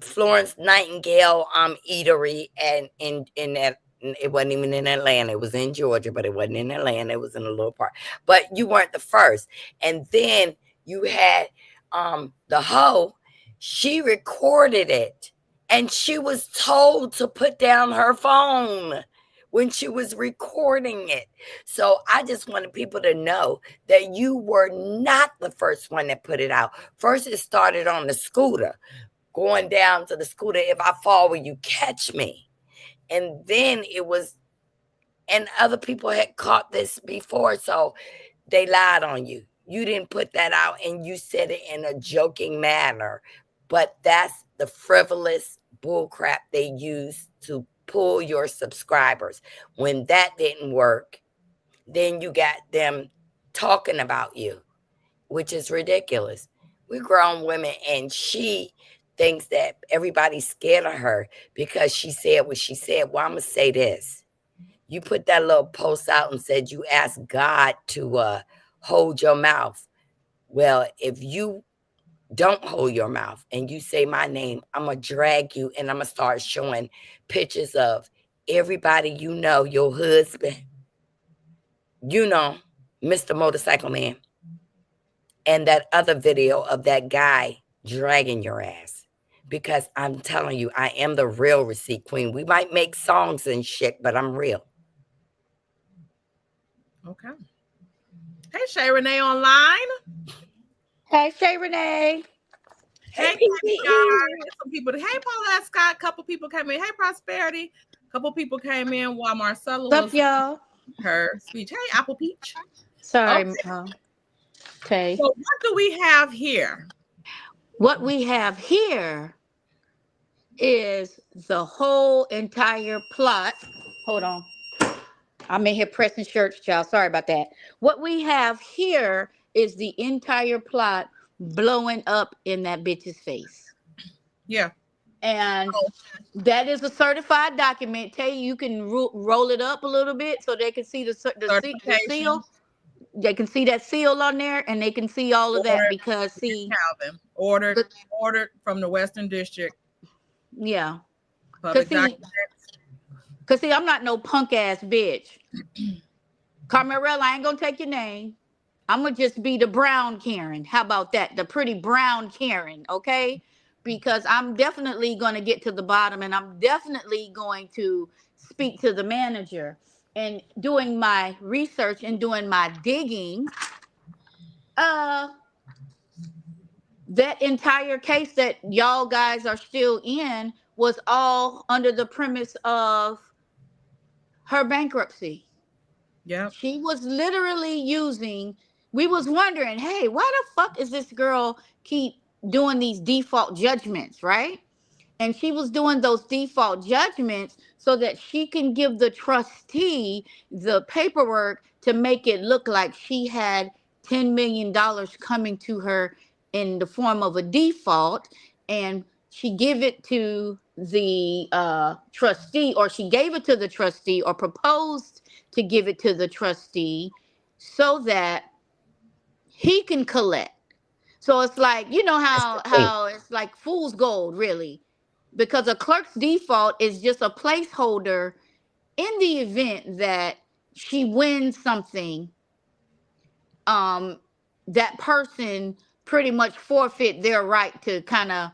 Florence Nightingale eatery, and in that, it wasn't even in Atlanta. It was in Georgia, but it wasn't in Atlanta. It was in a little part. But you weren't the first. And then you had the hoe. She recorded it, and she was told to put down her phone when she was recording it. So I just wanted people to know that you were not the first one that put it out. First, it started on the scooter, going down to the scooter. If I fall, will you catch me? And then it was, and other people had caught this before, so they lied on you. You didn't put that out, and you said it in a joking manner. But that's the frivolous bullcrap they use to pull your subscribers. When that didn't work, then you got them talking about you, which is ridiculous. We're grown women, and she thinks that everybody's scared of her because she said what she said. Well, I'm going to say this. You put that little post out and said you asked God to hold your mouth. Well, if you don't hold your mouth and you say my name, I'm going to drag you, and I'm going to start showing pictures of everybody you know, your husband, you know, Mr. Motorcycle Man, and that other video of that guy dragging your ass. Because I'm telling you, I am the real receipt queen. We might make songs and shit, but I'm real. Okay. Hey, Shay Renee online. Hey, Shay Renee. Hey, some people. Hey, Paulette Scott. Couple people came in. Hey, Prosperity. Couple people came in while Marcella What's was up, y'all? Her speech. Hey, Apple Peach. Sorry. Okay. So what do we have here? What we have here is the whole entire plot. Hold on. I'm in here pressing shirts, y'all. Sorry about that. What we have here is the entire plot blowing up in that bitch's face. Yeah. And that is a certified document. Tay, you can roll it up a little bit so they can see the seal. They can see that seal on there, and they can see all of that because Calvin ordered from the Western District. Yeah. Because see, I'm not no punk ass bitch. Carmarella, I ain't gonna take your name. I'm gonna just be the brown Karen. How about that? The pretty brown Karen, okay? Because I'm definitely gonna get to the bottom, and I'm definitely going to speak to the manager. And doing my research and doing my digging, that entire case that y'all guys are still in was all under the premise of her bankruptcy. Yeah. She was literally using, we was wondering, hey, why the fuck is this girl keep doing these default judgments, right? And she was doing those default judgments so that she can give the trustee the paperwork to make it look like she had $10 million coming to her in the form of a default. And she gave it to the trustee, or she gave it to the trustee, or proposed to give it to the trustee so that he can collect. So it's like, you know how it's like fool's gold, really. Because a clerk's default is just a placeholder in the event that she wins something. That person pretty much forfeit their right to kind of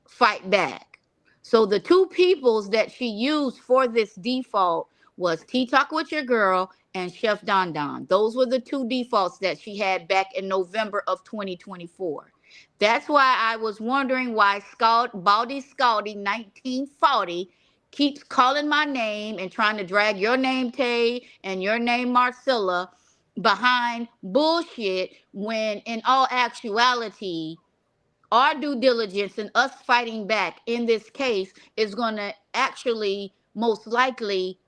fight back. So the two peoples that she used for this default was Tea Talk with Your Girl and Chef Don Don. Those were the two defaults that she had back in November of 2024. That's why I was wondering why Baldy Scaldy 1940 keeps calling my name and trying to drag your name, Tay, and your name, Marcella, behind bullshit, when in all actuality, our due diligence and us fighting back in this case is going to actually most likely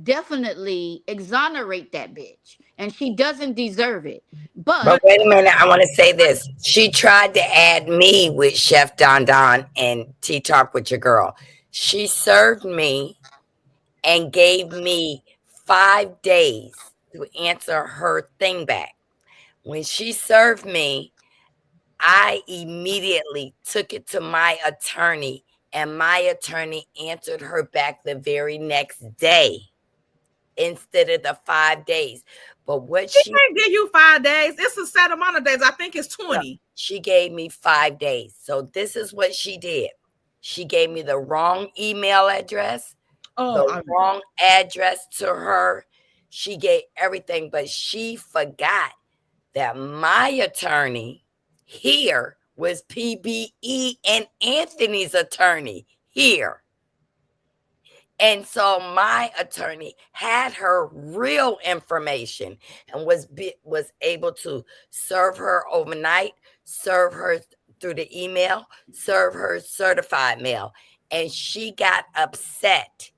definitely exonerate that bitch, and she doesn't deserve it. But But wait a minute, I want to say this. She tried to add me with Chef Don Don and Tea Talk with Your Girl. She served me and gave me 5 days to answer her thing back. When she served me, I immediately took it to my attorney, and my attorney answered her back the very next day instead of the 5 days. But what She can't give you 5 days. It's a set amount of days. I think it's 20. She gave me 5 days. So this is what she did. She gave me the wrong email address, wrong address to her. She gave everything, but she forgot that my attorney here was PBE and Anthony's attorney here. And so my attorney had her real information and was able to serve her overnight, serve her through the email, serve her certified mail. And she got upset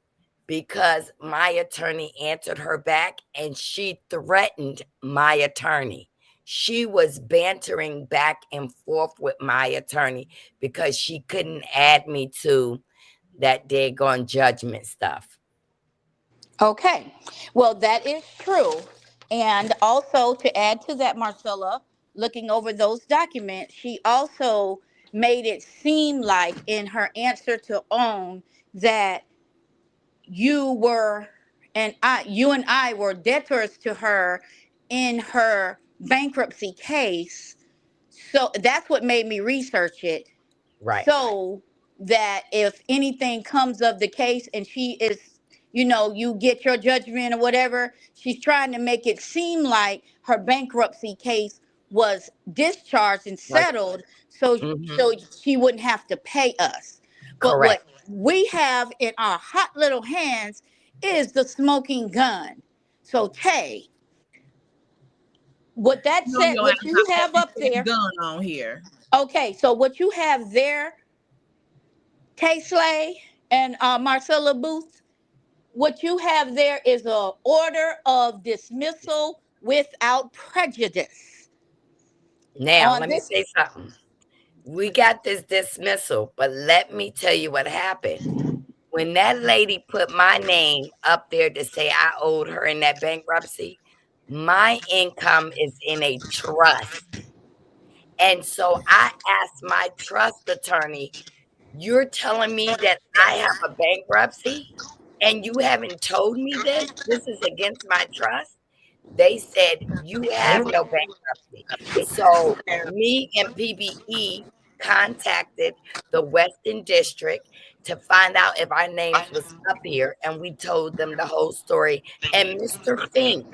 because my attorney answered her back, and she threatened my attorney. She was bantering back and forth with my attorney because she couldn't add me to that daggone judgment stuff. okay, well, that is true. And also to add to that, Marcella, looking over those documents, she also made it seem like in her answer to OWN that you and I were debtors to her in her bankruptcy case. So that's what made me research it. Right. So that if anything comes of the case and she is, you get your judgment or whatever, she's trying to make it seem like her bankruptcy case was discharged and settled, so she wouldn't have to pay us. But Correct. what we have in our hot little hands is the smoking gun. So Tay, what that said, what you have up there, gun on here. okay, so what you have there, Tay Slay and Marcella Booth, what you have there is an order of dismissal without prejudice. Now, let me say something. We got this dismissal, but let me tell you what happened. When that lady put my name up there to say I owed her in that bankruptcy, my income is in a trust. And so I asked my trust attorney, you're telling me that I have a bankruptcy and you haven't told me this? This is against my trust? They said, you have no bankruptcy. So me and PBE contacted the Western District to find out if our names was up here, and we told them the whole story. And Mr. Fink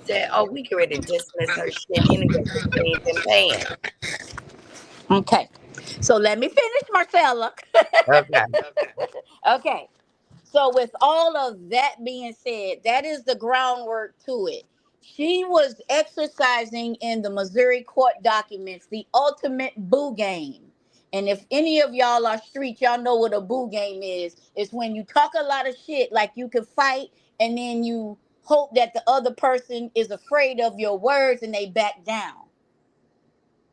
said, oh, we get ready to dismiss her shit anyway because we ain't been paying. Okay. So let me finish, Marcella. Okay. Okay. So with all of that being said, that is the groundwork to it. She was exercising in the Missouri court documents the ultimate boo game. And if any of y'all are street, y'all know what a boo game is. It's when you talk a lot of shit like you can fight, and then you hope that the other person is afraid of your words and they back down.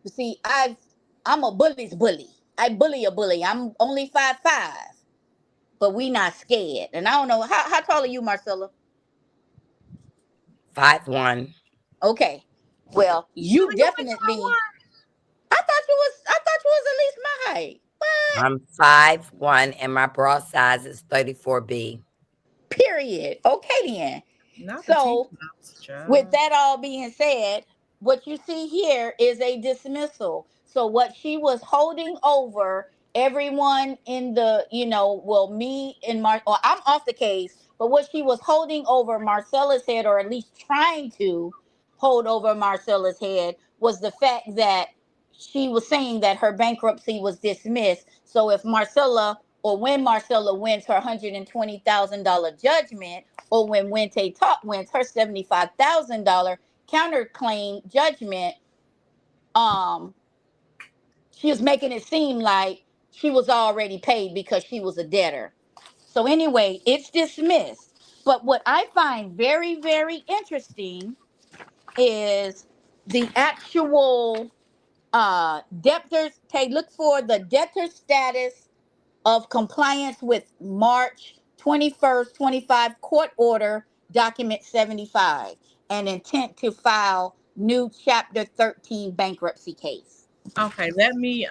You see, I'm a bully's bully. I bully a bully. I'm only 5'5", but we not scared. And I don't know, how tall are you, Marcella? 5'1". Okay. Well, you definitely. I thought you was at least my height. What? I'm 5'1", and my bra size is 34B. Period. Okay then. So, with that all being said, what you see here is a dismissal. So what she was holding over everyone in the, me and I'm off the case, but what she was holding over Marcella's head, or at least trying to hold over Marcella's head, was the fact that she was saying that her bankruptcy was dismissed. So if Marcella, or when Marcella wins her $120,000 judgment, or when Wente Talk wins her $75,000 counterclaim judgment, she was making it seem like she was already paid because she was a debtor. So anyway, it's dismissed. But what I find very, very interesting is the actual debtors. Look for the debtor status of compliance with March 21st, 25 court order document 75 and intent to file new chapter 13 bankruptcy case. Okay, let me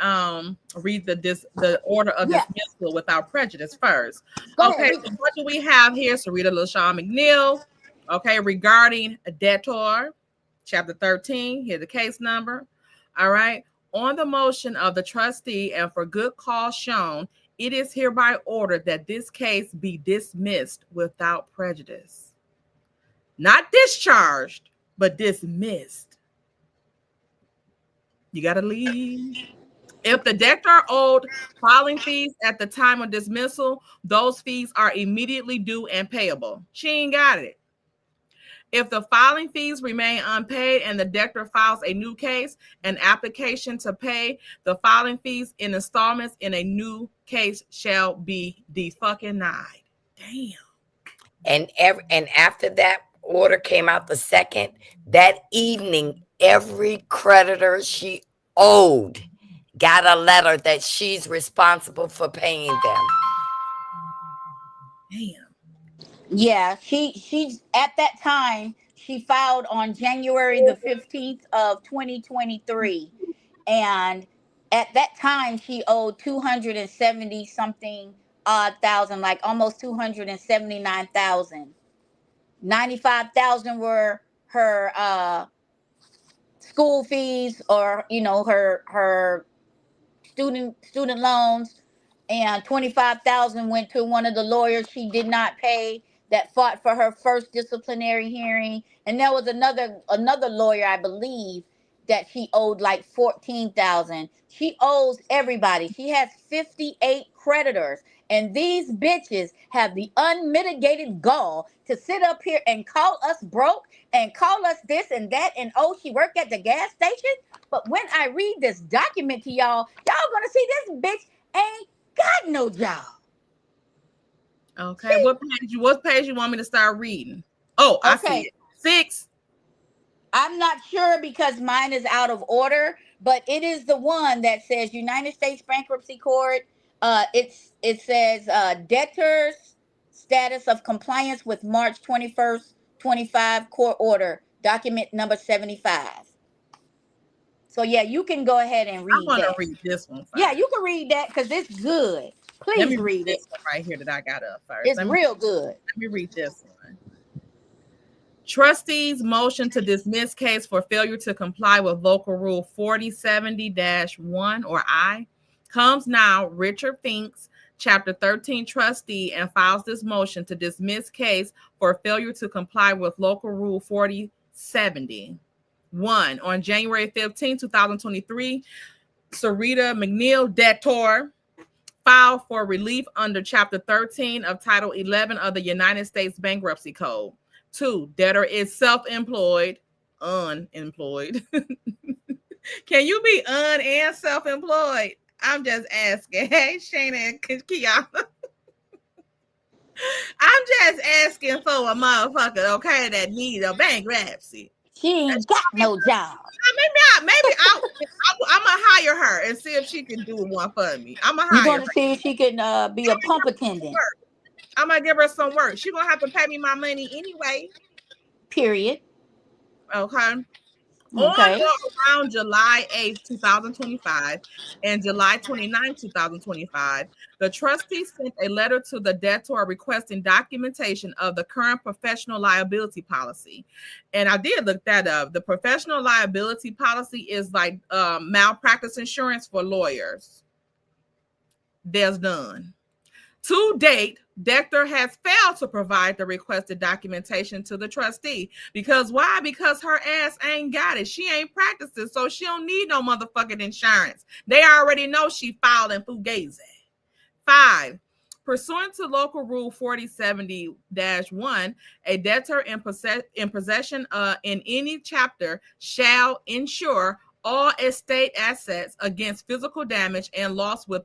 read the order of Yeah, dismissal without prejudice first. go Okay, ahead. so what do we have here? Sarita LaShawn McNeil. Okay, regarding a debtor, chapter 13. Here's the case number. All right. On the motion of the trustee and for good cause shown, it is hereby ordered that this case be dismissed without prejudice. Not discharged, but dismissed. You got to leave. If the debtor owed filing fees at the time of dismissal, those fees are immediately due and payable. She ain't got it. If the filing fees remain unpaid and the debtor files a new case, an application to pay the filing fees in installments in a new case shall be de-fucking-nied. Damn. And after that order came out the second, that evening, every creditor she owed got a letter that she's responsible for paying them. Damn. Yeah, she's at that time she filed on January the 15th of 2023, and at that time she owed 270 something odd thousand, like almost 279,000. 95,000 were her school fees, or her student loans, and 25,000 went to one of the lawyers she did not pay that fought for her first disciplinary hearing, and there was another lawyer, I believe, that she owed like 14,000. She owes everybody. She has 58 creditors, and these bitches have the unmitigated gall to sit up here and call us broke and call us this and that, and oh, she worked at the gas station. But when I read this document to y'all gonna see this bitch ain't got no job. Okay, what page you want me to start reading? Oh, I see it. 6. I'm not sure because mine is out of order, but it is the one that says United States Bankruptcy Court. It says debtors status of compliance with March 21st, 25 court order, document number 75. So yeah, you can go ahead and read that. I want to read this one first. Yeah, you can read that because it's good. Please read this one right here that I got up first. It's real good. Let me read this one. Trustees motion to dismiss case for failure to comply with local rule 4070-1 or I comes now. Richard Finks, chapter 13 trustee, and files this motion to dismiss case for failure to comply with local rule 4070. 1 on January 15, 2023, Sarita McNeil, debtor, filed for relief under Chapter 13 of Title 11 of the United States Bankruptcy Code. 2, debtor is self-employed, unemployed. Can you be and self-employed? I'm just asking. Hey, Shayna and Kiana. I'm just asking for a motherfucker, okay, that needs a bankruptcy. She ain't got no job. Maybe I'm gonna hire her and see if she can do one for me. I'm gonna hire her. You're gonna see if she can be a pump attendant. I'm gonna give her some work. She's gonna have to pay me my money anyway. Period. Okay. On or around July 8th, 2025 and July 29, 2025, the trustee sent a letter to the debtor requesting documentation of the current professional liability policy. And I did look that up. The professional liability policy is like malpractice insurance for lawyers. There's none. To date, debtor has failed to provide the requested documentation to the trustee. Because why? Because her ass ain't got it. She ain't practicing, so she don't need no motherfucking insurance. They already know she filed in Fugazi. 5, pursuant to local rule 4070-1, a debtor in possession in any chapter shall insure all estate assets against physical damage and loss with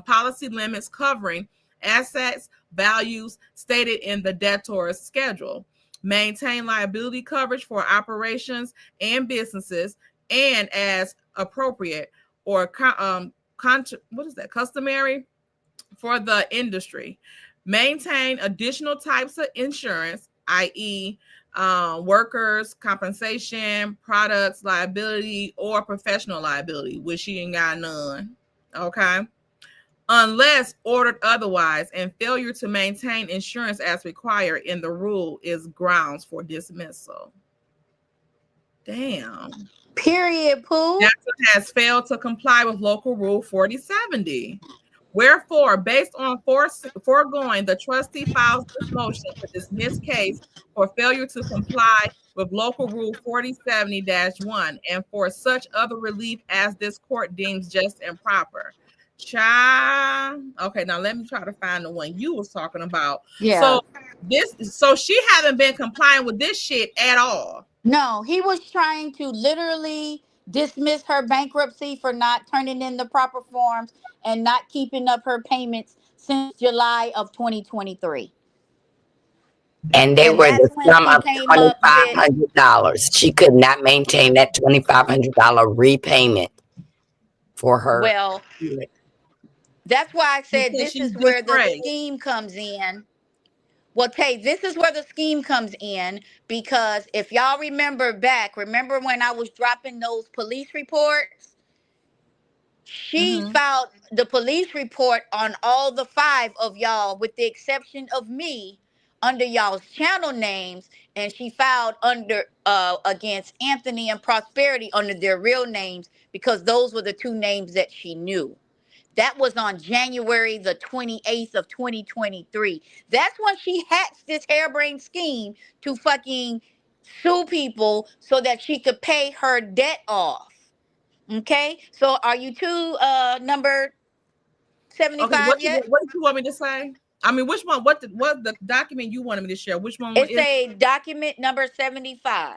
policy limits covering assets values stated in the debtor's schedule. Maintain liability coverage for operations and businesses and as appropriate or customary for the industry. Maintain additional types of insurance, i.e., workers' compensation, products liability, or professional liability, which she ain't got none. Okay. Unless ordered otherwise, and failure to maintain insurance as required in the rule is grounds for dismissal. Damn. Period, Pooh. Jackson has failed to comply with local rule 4070. Wherefore, based on foregoing, the trustee files this motion to dismiss case for failure to comply with local rule 4070-1 and for such other relief as this court deems just and proper. Okay, now let me try to find the one you was talking about. Yeah. So she haven't been complying with this shit at all. No, he was trying to literally dismiss her bankruptcy for not turning in the proper forms and not keeping up her payments since July of 2023. And they were the sum of $2,500. She could not maintain that $2,500 repayment for her. Well, that's why I said this is where the scheme comes in. Well, Tay, this is where the scheme comes in, because if y'all remember when I was dropping those police reports, she filed the police report on all the 5 of y'all, with the exception of me, under y'all's channel names, and she filed under against Anthony and Prosperity under their real names, because those were the 2 names that she knew. That was on January the 28th of 2023. That's when she hatched this harebrained scheme to fucking sue people so that she could pay her debt off. Okay? So are you to number 75 yet? What did you want me to say? I mean, which one? What the document you wanted me to share? Which one? It's a document number 75.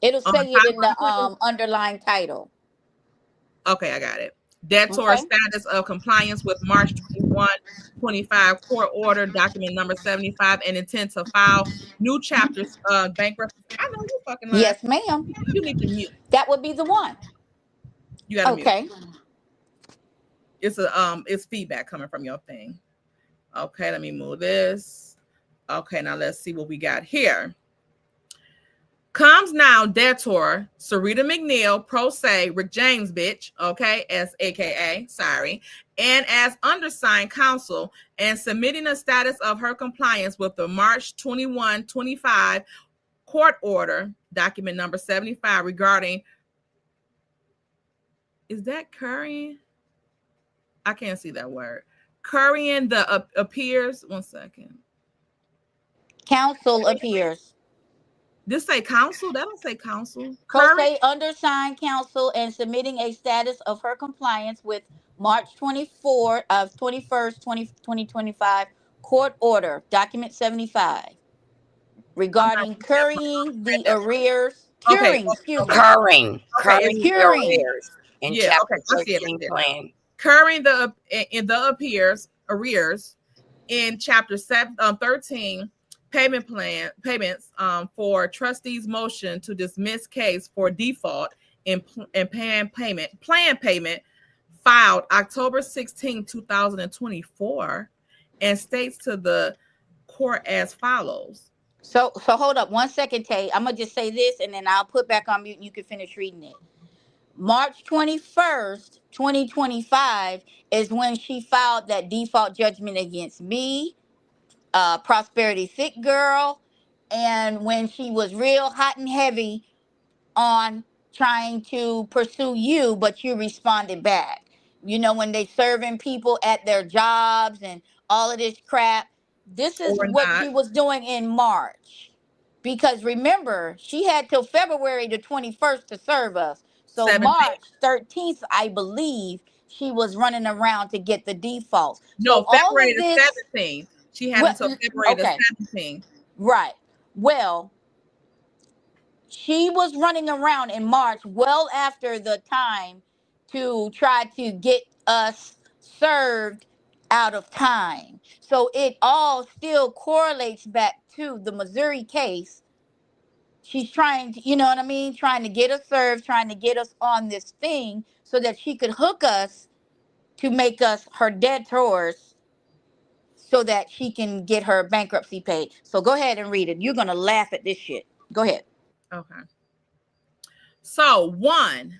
It'll say it in the underlying title. Okay, I got it. Debtor status of compliance with March 21, 25 court order, document number 75, and intent to file new chapters bankruptcy. I know you fucking lying. Yes, ma'am. You need to mute. That would be the one. You gotta mute. Okay. It's feedback coming from your thing. Okay, let me move this. Okay, now let's see what we got here. Comes now debtor Sarita McNeil, pro se, Rick James bitch, okay, as AKA, sorry, and as undersigned counsel, and submitting a status of her compliance with the March 21, 25 court order, document number 75, regarding, is that currying? I can't see that word. Currying the appears, 1 second. Counsel appears. This say counsel? That don't say counsel. Pro se undersigned counsel and submitting a status of her compliance with March 24 of 21st, 2025 court order, document 75, regarding currying the arrears. Curing the arrears in chapter 13 plan. Currying the arrears in chapter 13 payments for trustees' motion to dismiss case for default in plan payment filed October 16, 2024, and states to the court as follows. So hold up 1 second, Tay. I'm gonna just say this and then I'll put back on mute and you can finish reading it. March 21st, 2025 is when she filed that default judgment against me, Prosperity Thick Girl, and when she was real hot and heavy on trying to pursue you, but you responded back. You know, when they serving people at their jobs and all of this crap. This is what she was doing in March. Because remember, she had till February the 21st to serve us. So 17th. March 13th, I believe, she was running around to get the defaults. No, so February the 17th. She had until February the 17th. Right. Well, She was running around in March, well after the time to try to get us served out of time. So it all still correlates back to the Missouri case. She's trying to, you know what I mean? Trying to get us served, trying to get us on this thing so that she could hook us to make us her debtors so that she can get her bankruptcy paid. So go ahead and read it. You're going to laugh at this shit. Go ahead. Okay. So 1,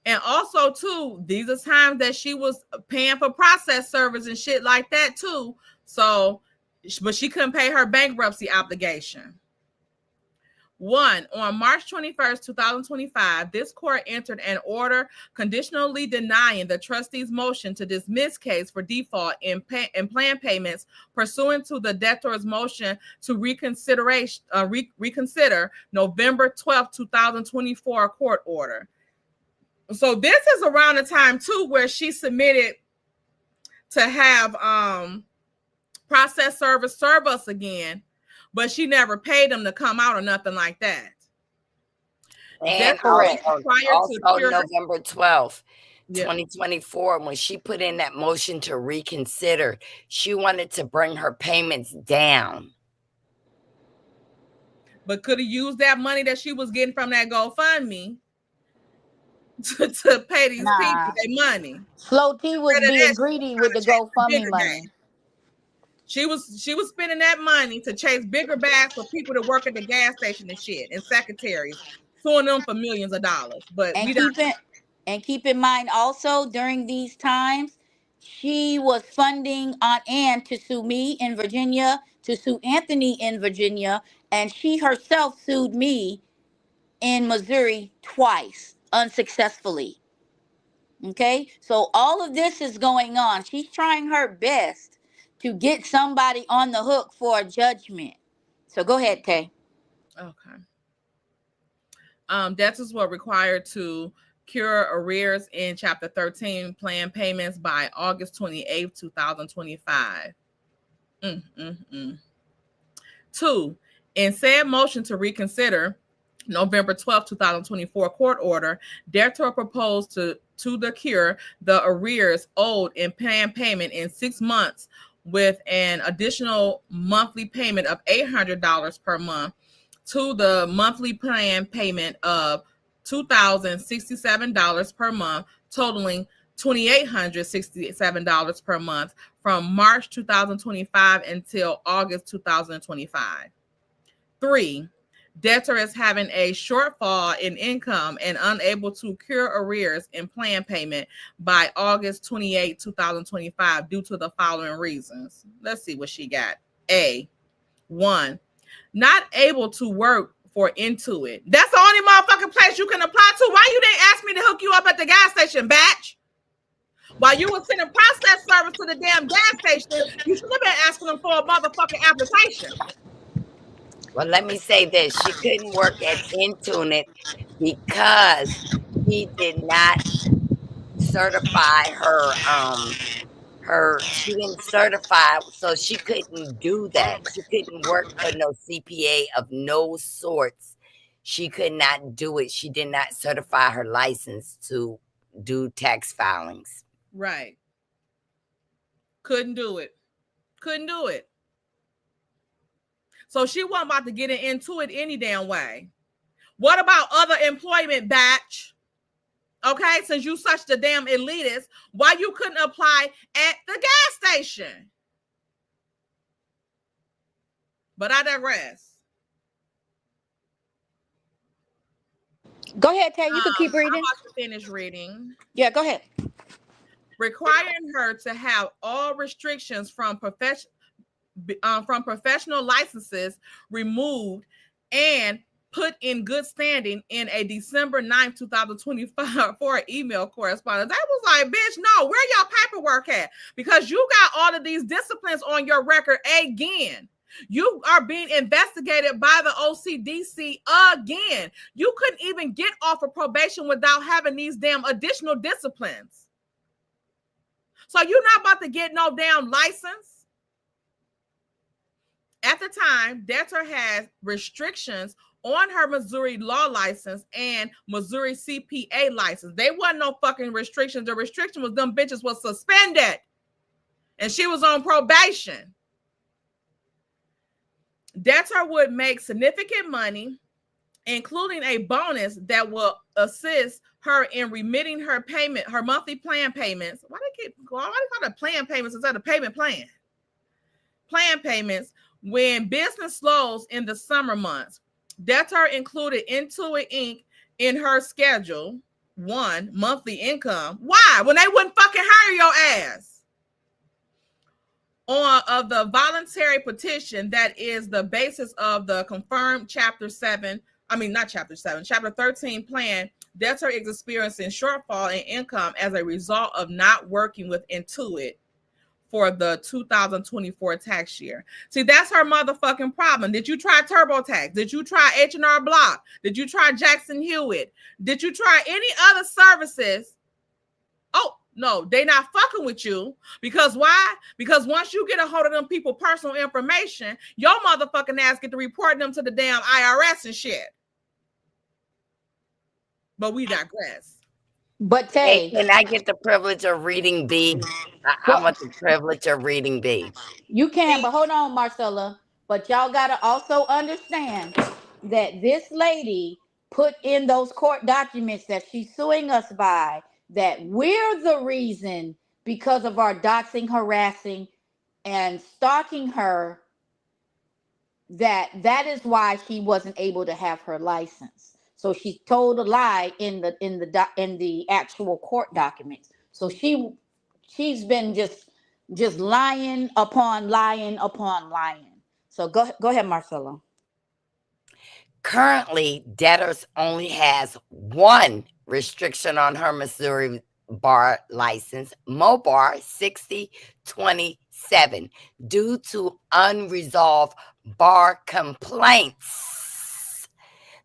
and also 2, these are times that she was paying for process service and shit like that too. So, but she couldn't pay her bankruptcy obligation. 1, on March 21st, 2025, this court entered an order conditionally denying the trustee's motion to dismiss case for default in plan payments pursuant to the debtor's motion to reconsider November 12th, 2024 court order. So this is around the time too where she submitted to have process service serve us again, but she never paid them to come out or nothing like that. And correct. also November 12th, 2024, when she put in that motion to reconsider, she wanted to bring her payments down. But could have used that money that she was getting from that GoFundMe to pay these people their money. Flo T was being greedy with the GoFundMe money. She was spending that money to chase bigger bags for people to work at the gas station and shit, and secretaries, suing them for millions of dollars. But keep in mind also during these times, she was funding Aunt Ann to sue me in Virginia, to sue Anthony in Virginia, and she herself sued me in Missouri twice, unsuccessfully. Okay, so all of this is going on. She's trying her best to get somebody on the hook for a judgment. So go ahead, Tay. Okay. Debtors were required to cure arrears in Chapter 13 plan payments by August 28th, 2025. 2, in said motion to reconsider November 12th, 2024 court order, debtor proposed to the cure the arrears owed in plan payment in 6 months with an additional monthly payment of $800 per month to the monthly plan payment of $2,067 per month, totaling $2,867 per month from March 2025 until August 2025. 3, debtor is having a shortfall in income and unable to cure arrears in plan payment by August 28, 2025 due to the following reasons. Let's see what she got. 1, not able to work for Intuit. That's the only motherfucking place you can apply to. Why you didn't ask me to hook you up at the gas station, batch? While you were sending process service to the damn gas station, you should have been asking them for a motherfucking application. Well, let me say this. She couldn't work at Intuit because he did not certify she didn't certify, so she couldn't do that. She couldn't work for no CPA of no sorts. She could not do it. She did not certify her license to do tax filings. Right. Couldn't do it. So she wasn't about to get into it any damn way. What about other employment, batch? Okay, since you such the damn elitist, why you couldn't apply at the gas station? But I digress. Go ahead, Tay. You can keep reading. I'm about to finish reading. Yeah, go ahead. Requiring her to have all restrictions from professional licenses removed and put in good standing in a December 9th, 2025 for email correspondence. That was like, bitch, no, where y'all paperwork at? Because you got all of these disciplines on your record again. You are being investigated by the OCDC again. You couldn't even get off of probation without having these damn additional disciplines. So you're not about to get no damn license. At the time, debtor has restrictions on her Missouri law license and Missouri CPA license. They wasn't no fucking restrictions. The restriction was them bitches was suspended and she was on probation. Debtor would make significant money, including a bonus that will assist her in remitting her payment, her monthly plan payments. Why do they call it plan payments instead of payment plan? Plan payments when business slows in the summer months. Debtor included Intuit Inc. in her schedule 1 monthly income. Why? When they wouldn't fucking hire your ass. Of the voluntary petition that is the basis of the confirmed Chapter 13 plan, debtor is experiencing shortfall in income as a result of not working with Intuit for the 2024 tax year. See, that's her motherfucking problem. Did you try TurboTax? Did you try H&R Block? Did you try Jackson Hewitt? Did you try any other services? Oh, no, they not fucking with you. Because why? Because once you get a hold of them people personal information, your motherfucking ass get to report them to the damn IRS and shit. But we digress. But Tay, Hey, can I get the privilege of reading B? I want the privilege of reading B. You can, but hold on, Marcella. But y'all got to also understand that this lady put in those court documents that she's suing us by that we're the reason because of our doxing, harassing, and stalking her, that is why she wasn't able to have her license. So she told a lie in the actual court documents. So she's been just lying upon lying upon lying. So go ahead, Marcella. Currently, debtors only has one restriction on her Missouri bar license, MoBar 6027, due to unresolved bar complaints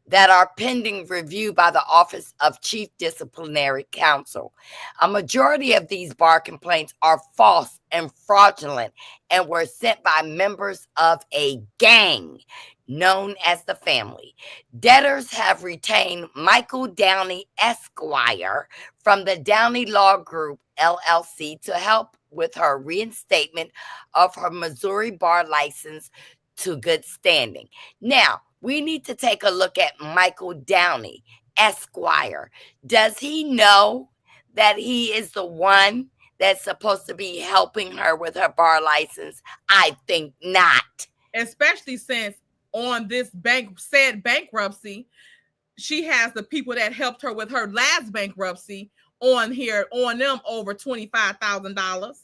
that are pending review by the Office of Chief Disciplinary Counsel. A majority of these bar complaints are false and fraudulent and were sent by members of a gang known as the Family. Debtors have retained Michael Downey Esquire from the Downey Law Group, LLC, to help with her reinstatement of her Missouri bar license to good standing. Now, we need to take a look at Michael Downey Esquire. Does he know that he is the one that's supposed to be helping her with her bar license? I think not. Especially since on this said bankruptcy, she has the people that helped her with her last bankruptcy on them over $25,000.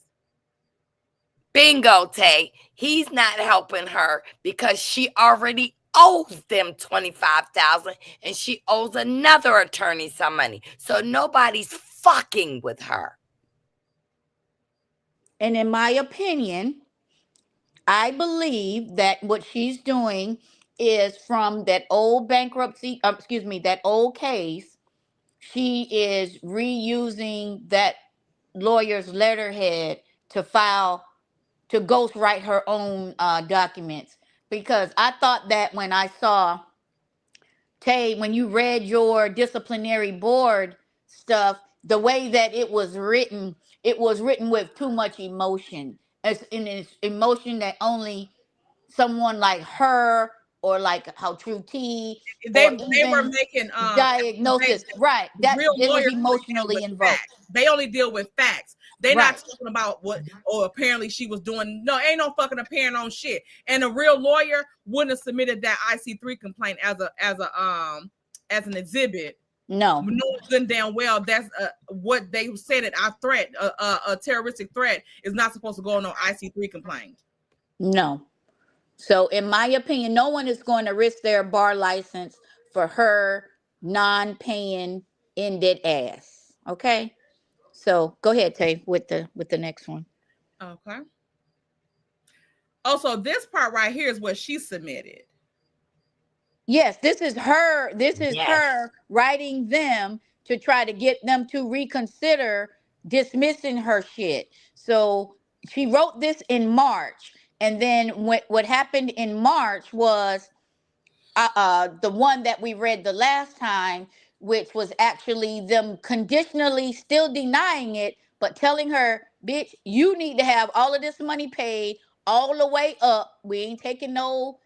Bingo, Tay. He's not helping her because she already owes them $25,000 and she owes another attorney some money. So nobody's fucking with her. And in my opinion, I believe that what she's doing is from that old that old case. She is reusing that lawyer's letterhead to ghostwrite her own documents. Because I thought that when I saw, Tay, when you read your disciplinary board stuff, the way that it was written with too much emotion. It's emotion that only someone like her or like how True T They were making diagnosis, right? That real it was lawyers emotionally invoked. They only deal with facts. They're Right. not talking about what apparently she was doing. No, ain't no fucking appearing on shit. And a real lawyer wouldn't have submitted that IC3 complaint as an exhibit. No. Knowing good and damn well that's what they said it. Our threat, a terroristic threat, is not supposed to go on IC3 complaint. No. So in my opinion, no one is going to risk their bar license for her non-paying ended ass. Okay. So go ahead, Tay, with the next one. Okay. Also, this part right here is what she submitted. Yes, this is her her writing them to try to get them to reconsider dismissing her shit. So she wrote this in March, and then what happened in March was the one that we read the last time, which was actually them conditionally still denying it, but telling her, bitch, you need to have all of this money paid all the way up. We ain't taking no,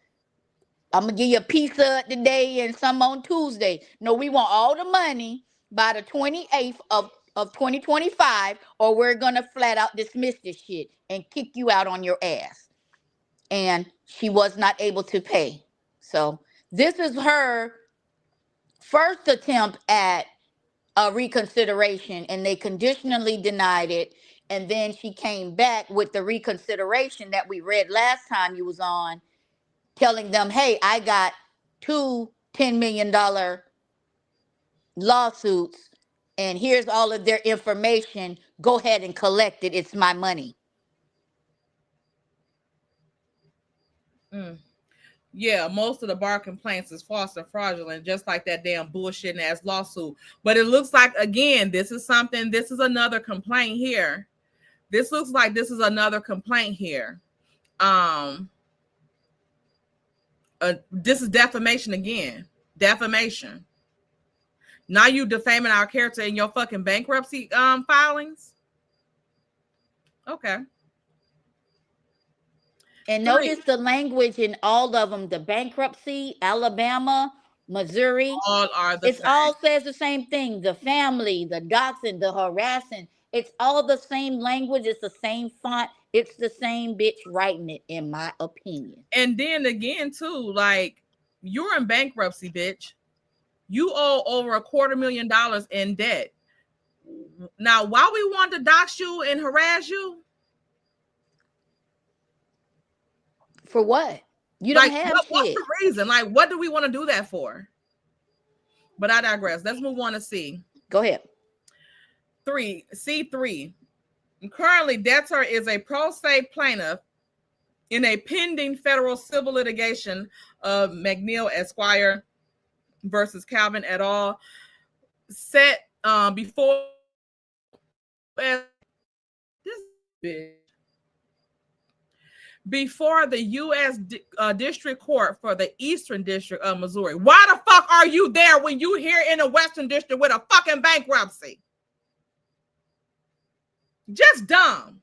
I'm gonna give you a piece of it today and some on Tuesday. No, we want all the money by the 28th of 2025, or we're gonna flat out dismiss this shit and kick you out on your ass. And she was not able to pay. So this is her first attempt at a reconsideration, and they conditionally denied it. And then she came back with the reconsideration that we read last time you was on, telling them, hey, I got two $10 million lawsuits, and here's all of their information. Go ahead and collect it. It's my money. Yeah, most of the bar complaints is false and fraudulent, just like that damn bullshit ass lawsuit. But it looks like, again, this is another complaint here. This looks like this is another complaint here. This is defamation again. Defamation. Now you defaming our character in your fucking bankruptcy filings. Okay. And notice the language in all of them: the bankruptcy, Alabama, Missouri. All are the It's same. all says the same thing. The family, the doxing, the harassing. It's all the same language. It's the same font. It's the same bitch writing it, in my opinion. And then again, too, like, you're in bankruptcy, bitch. You owe over $250,000 in debt. Now, why we want to dox you and harass you? For what? You don't have shit. What's the reason? Like, what do we want to do that for? But I digress. Let's move on to C. Go ahead. C3. Currently, debtor is a pro se plaintiff in a pending federal civil litigation of McNeil Esquire versus Calvin et al. Set before this bitch. Before the U.S. District Court for the Eastern District of Missouri. Why the fuck are you there when you here in the Western District with a fucking bankruptcy? Just dumb.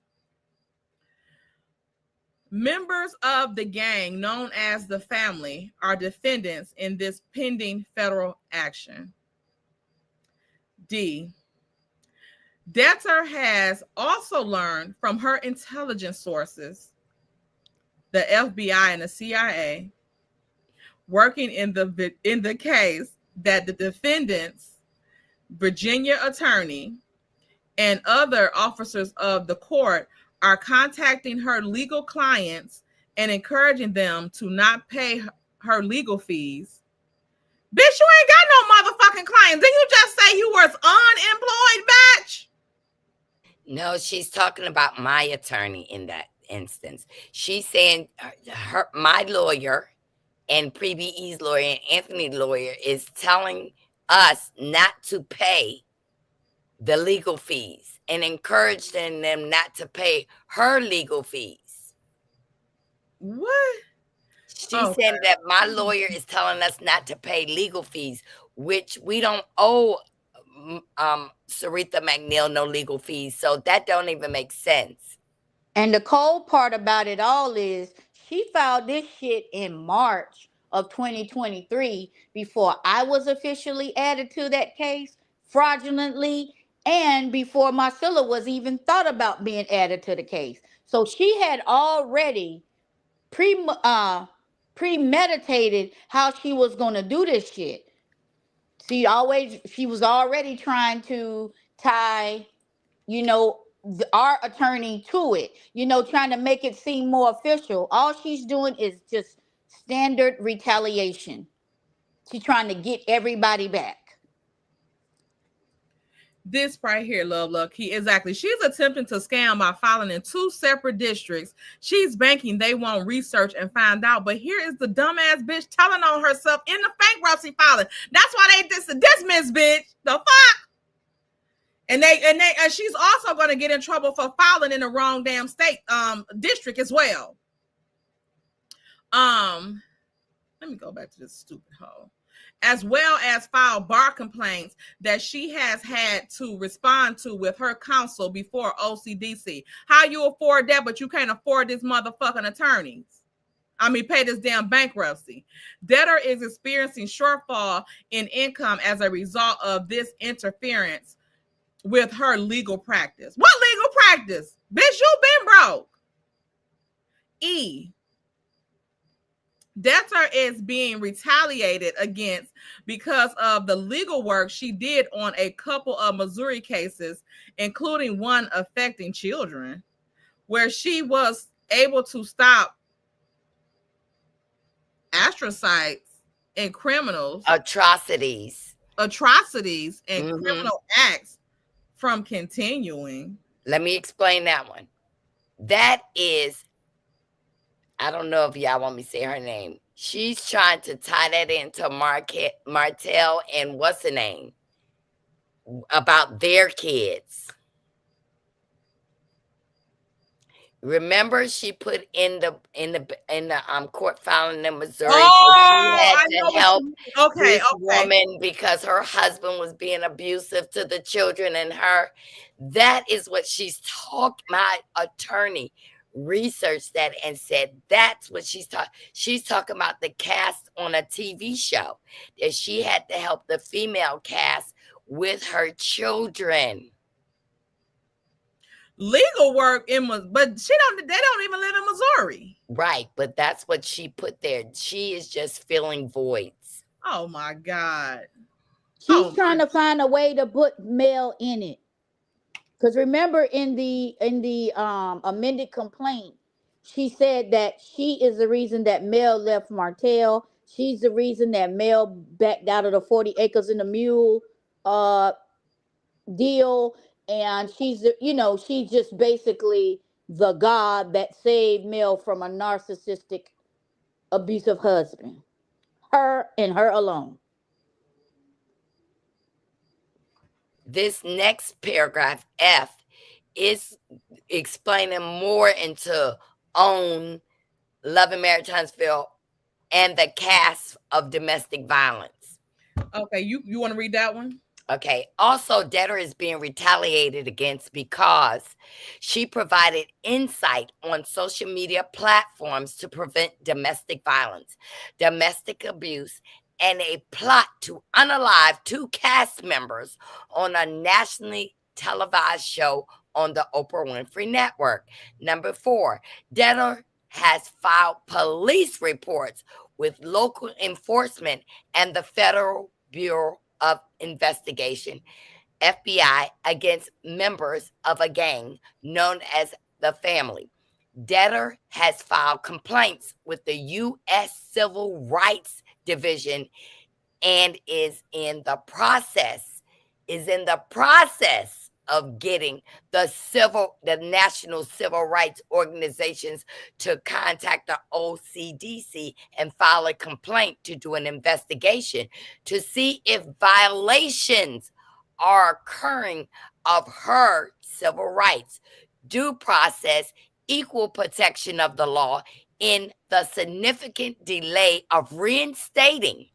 Members of the gang known as the family are defendants in this pending federal action. D. Debtor has also learned from her intelligence sources, the FBI and the CIA, working in the case, that the defendants, Virginia attorney, and other officers of the court are contacting her legal clients and encouraging them to not pay her legal fees. Bitch, you ain't got no motherfucking clients. Didn't you just say you was unemployed, bitch? No, she's talking about my attorney in that instance. She's saying my lawyer and Pre-BE's lawyer and Anthony's lawyer is telling us not to pay the legal fees and encouraging them not to pay her legal fees. What? She said that my lawyer is telling us not to pay legal fees, which we don't owe Sarita McNeil no legal fees. So that don't even make sense. And the cold part about it all is she filed this shit in March of 2023 before I was officially added to that case fraudulently, and before Marcella was even thought about being added to the case. So she had already premeditated how she was going to do this shit. She was already trying to tie, our attorney to it, trying to make it seem more official. All she's doing is just standard retaliation. She's trying to get everybody back. This right here, love key. Exactly. She's attempting to scam by filing in 2 separate districts. She's banking they won't research and find out. But here is the dumbass bitch telling on herself in the bankruptcy filing. That's why they dismiss, bitch. The fuck? And she's also going to get in trouble for filing in the wrong damn state district as well. Let Let me go back to this stupid hoe. As well as file bar complaints that she has had to respond to with her counsel before OCDC. How you afford that, but you can't afford this motherfucking attorneys? Pay this damn bankruptcy. Debtor is experiencing shortfall in income as a result of this interference with her legal practice. What legal practice? Bitch, you been broke. E. Debtor is being retaliated against because of the legal work she did on a couple of Missouri cases, including one affecting children, where she was able to stop astrocytes and criminals, atrocities and criminal acts from continuing. Let me explain that one. That is, I don't know if y'all want me to say her name. She's trying to tie that into Martell and what's the name about their kids. Remember, she put in the court filing in Missouri. Oh, she had to help this woman because her husband was being abusive to the children and her. That is what she's talking. My attorney researched that and said that's what she's talking. She's talking about the cast on a TV show that she had to help the female cast with her children. Legal work but they don't even live in Missouri. Right, but that's what she put there. She is just filling voids. Oh my God. She's trying to find a way to put Mel in it. Because remember in the amended complaint, she said that she is the reason that Mel left Martell. She's the reason that Mel backed out of the 40 acres and a mule deal. And she's just basically the God that saved Mel from a narcissistic, abusive husband. Her and her alone. This next paragraph, F, is explaining more into OWN, Love and Marriage Huntsville, and the cast of domestic violence. Okay, you want to read that one? Okay. Also, debtor is being retaliated against because she provided insight on social media platforms to prevent domestic violence, domestic abuse, and a plot to unalive 2 cast members on a nationally televised show on the Oprah Winfrey Network. Number 4, debtor has filed police reports with local enforcement and the Federal Bureau of Investigation, FBI, against members of a gang known as the Family. Debtor has filed complaints with the U.S. Civil Rights Division and is in the process of getting the National Civil Rights Organizations to contact the OCDC and file a complaint to do an investigation to see if violations are occurring of her civil rights, due process, equal protection of the law, in the significant delay of reinstating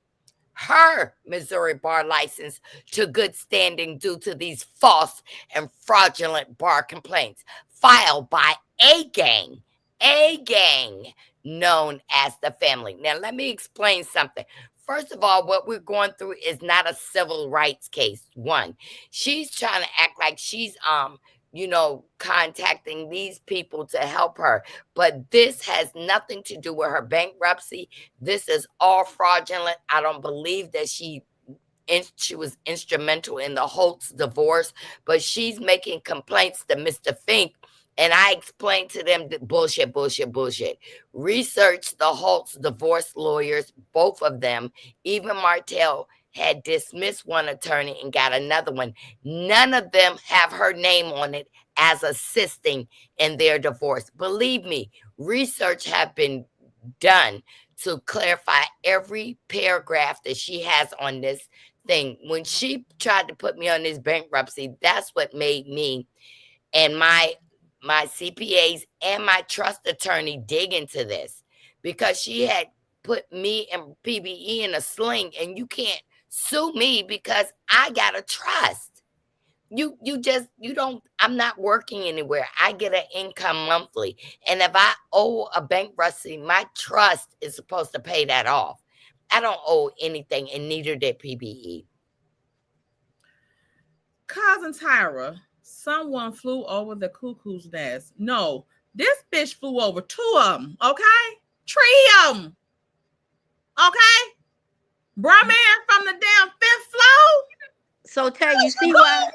her Missouri bar license to good standing due to these false and fraudulent bar complaints filed by a gang known as the Family. Now, let me explain something. First of all, what we're going through is not a civil rights case. One, she's trying to act like she's contacting these people to help her. But this has nothing to do with her bankruptcy. This is all fraudulent. I don't believe that she was instrumental in the Holtz divorce, but she's making complaints to Mr. Fink. And I explained to them that bullshit. Research the Holtz divorce lawyers, both of them. Even Martell had dismissed one attorney and got another one. None of them have her name on it as assisting in their divorce. Believe me, research have been done to clarify every paragraph that she has on this thing. When she tried to put me on this bankruptcy, that's what made me and my CPAs and my trust attorney dig into this, because she had put me and PBE in a sling, and you can't sue me because I got a trust. You don't, I'm not working anywhere. I get an income monthly. And if I owe a bankruptcy, my trust is supposed to pay that off. I don't owe anything, and neither did PBE. Cousin Tyra, someone flew over the cuckoo's nest. No, this bitch flew over 2 of them, okay? 3 of them, okay? Bruh man from the damn 5th floor. So Tay, you see why?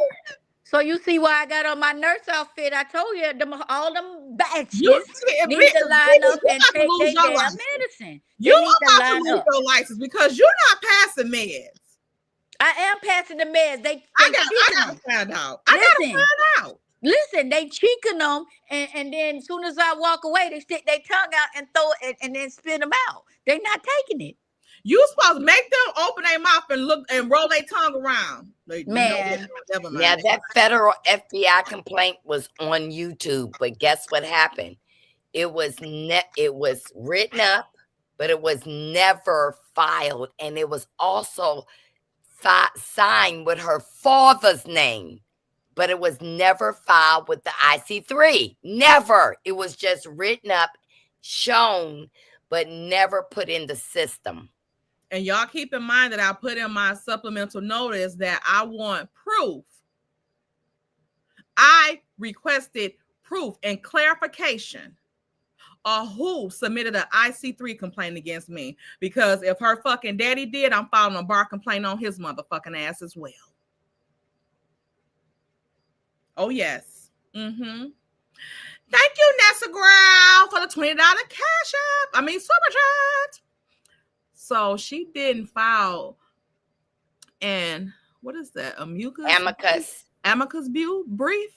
So you see why I got on my nurse outfit? I told you all them batches need to line up and take their damn medicine. You about to lose your license because you're not passing meds. I am passing the meds. I gotta find out. Listen, they cheeking them, and then as soon as I walk away, they stick their tongue out and throw it and then spit them out. They're not taking it. You supposed to make them open their mouth and look and roll their tongue around. Man. Now that federal FBI complaint was on YouTube, but guess what happened? It was written up, but it was never filed, and it was also signed with her father's name, but it was never filed with the IC3. Never. It was just written up, shown, but never put in the system. And y'all keep in mind that I put in my supplemental notice that I want proof. I requested proof and clarification of who submitted an IC3 complaint against me. Because if her fucking daddy did, I'm filing a bar complaint on his motherfucking ass as well. Oh, yes. Thank you, Nessa Growl, for the $20 cash app. Super chat. So she didn't file, and what is that? Amicus brief.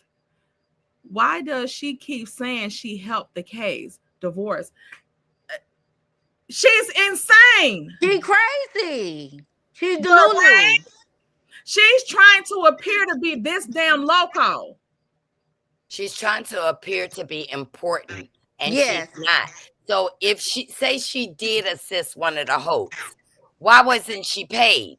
Why does she keep saying she helped the case? Divorce. She's insane. She's crazy. She's delulu. She's trying to appear to be this damn loco. She's trying to appear to be important, and she's not. So if she did assist one of the hosts, why wasn't she paid?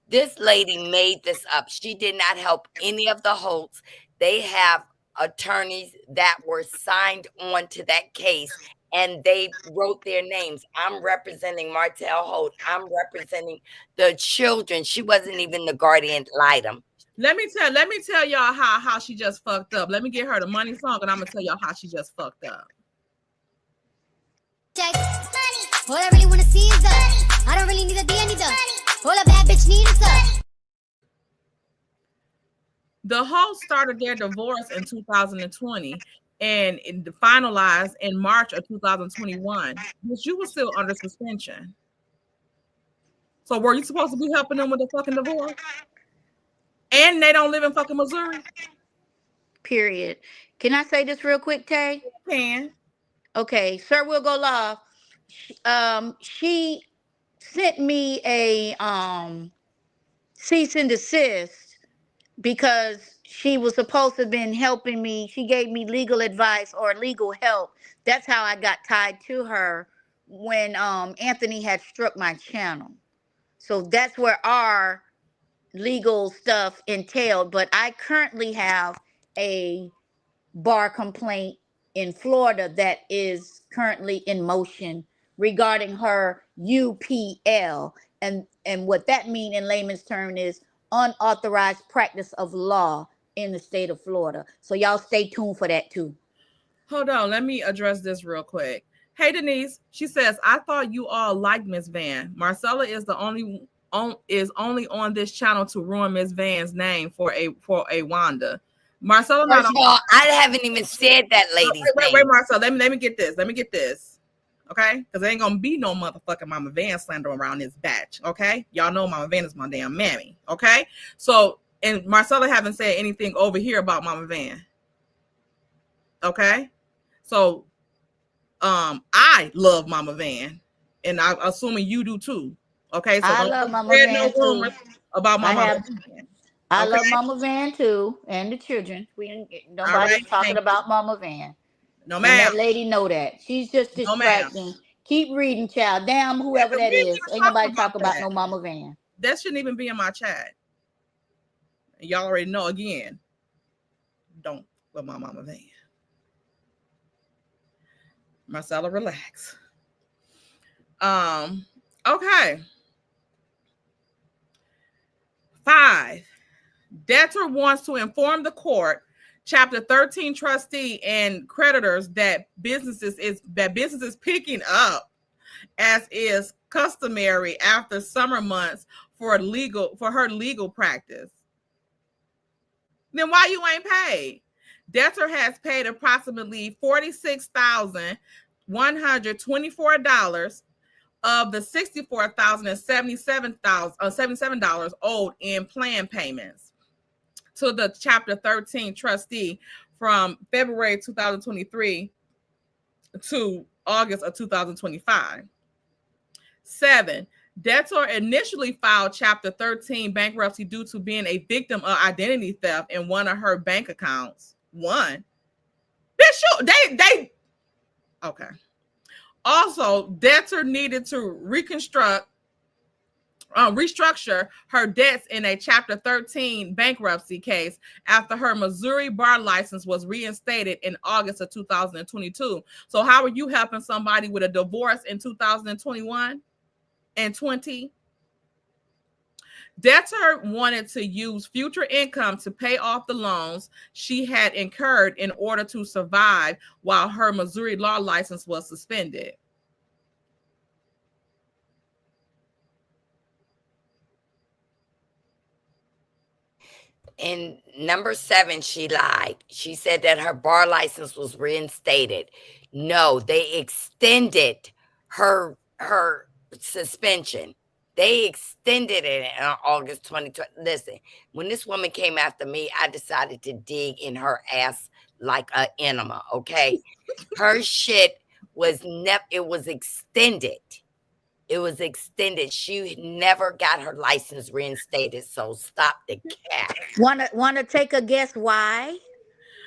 This lady made this up. She did not help any of the hosts. They have attorneys that were signed on to that case, and they wrote their names. I'm representing Martell Holt. I'm representing the children. She wasn't even the guardian litem. Let me tell y'all how she just fucked up. Let me get her the money song, and I'm gonna tell y'all how she just fucked up. Check money. All I really wanna see is the. I don't really need a D, I need the. All a bad bitch need is the. The hosts started their divorce in 2020 and finalized in March of 2021, but you were still under suspension. So were you supposed to be helping them with the fucking divorce? And they don't live in fucking Missouri? Period. Can I say this real quick, Tay? You can. Okay, Sir Will Go Live. She sent me a cease and desist because she was supposed to have been helping me. She gave me legal advice or legal help. That's how I got tied to her when Anthony had struck my channel. So that's where our legal stuff entailed. But I currently have a bar complaint in Florida that is currently in motion regarding her UPL. And what that means in layman's term is unauthorized practice of law in the state of Florida. So y'all stay tuned for that too. Hold on, let me address this real quick. Hey Denise, she says, I thought you all liked Miss Van. Marcella is only on this channel to ruin Miss Van's name for a Wanda. Marcella, first of all, I haven't even said that lady's name. Wait, Marcella, let me get this. Okay? Because there ain't gonna be no motherfucking Mama Van slander around this batch. Okay? Y'all know Mama Van is my damn mammy. Okay? So, and Marcella haven't said anything over here about Mama Van. Okay? So, I love Mama Van, and I'm assuming you do too. Okay? So I love Mama Van too. About Mama Van. I love Mama Van too, and the children. Nobody's talking about Mama Van. No, ma'am. That lady know that. She's just distracting Keep reading, child. Damn, whoever that is. Ain't nobody talk about that. no Mama Van. That shouldn't even be in my chat. Y'all already know again. Don't with my Mama Van. Marcella, relax. Okay. 5. Debtor wants to inform the court, Chapter 13 trustee and creditors that businesses picking up as is customary after summer months for her legal practice. Then why you ain't paid? Debtor has paid approximately $46,124 of the $64,077 owed in plan payments to the Chapter 13 trustee from February 2023 to August of 2025. 7. Debtor initially filed Chapter 13 bankruptcy due to being a victim of identity theft in one of her bank accounts. They okay. Also, debtor needed to restructure her debts in a Chapter 13 bankruptcy case after her Missouri bar license was reinstated in August of 2022. So how are you helping somebody with a divorce in 2021 and 20? Debtor wanted to use future income to pay off the loans she had incurred in order to survive while her Missouri law license was suspended. In number 7, she lied. She said that her bar license was reinstated. No, they extended her suspension. They extended it in August 2020. Listen, when this woman came after me, I decided to dig in her ass like an enema, okay? Her shit was it was extended. It was extended. She never got her license reinstated, so stop the cap. Wanna take a guess why?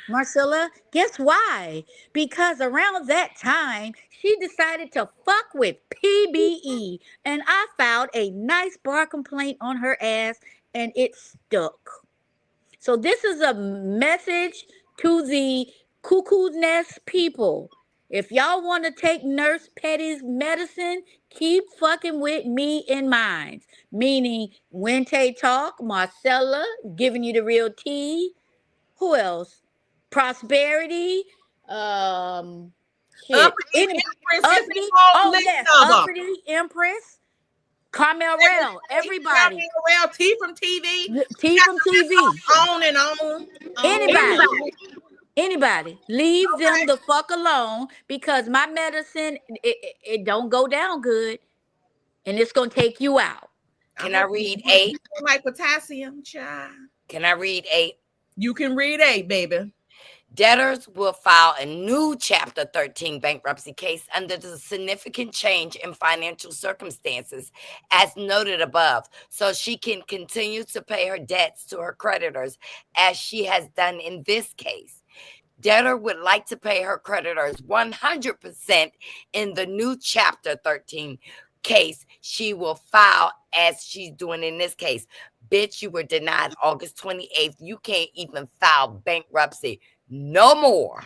Marcella, guess why? Because around that time, she decided to fuck with PBE, and I filed a nice bar complaint on her ass, and it stuck. So this is a message to the Cuckoo Nest people. If y'all want to take Nurse Petty's medicine, keep fucking with me in mind. Meaning, when Tay talk, Marcella giving you the real tea. Who else? Prosperity, shit. Uppity, oh yes, Uppity, Empress, Carmel Rail, everybody. Carmel Rail, T from TV. T from TV. On and on. Anybody. Leave them the fuck alone because my medicine, it don't go down good and it's going to take you out. Can I read 8? Like potassium, child. Can I read 8? You can read 8, baby. Debtors will file a new Chapter 13 bankruptcy case under the significant change in financial circumstances as noted above, so she can continue to pay her debts to her creditors as she has done in this case. Debtor would like to pay her creditors 100% in the new Chapter 13 case she will file as she's doing in this case. Bitch, you were denied August 28th. You can't even file bankruptcy no more.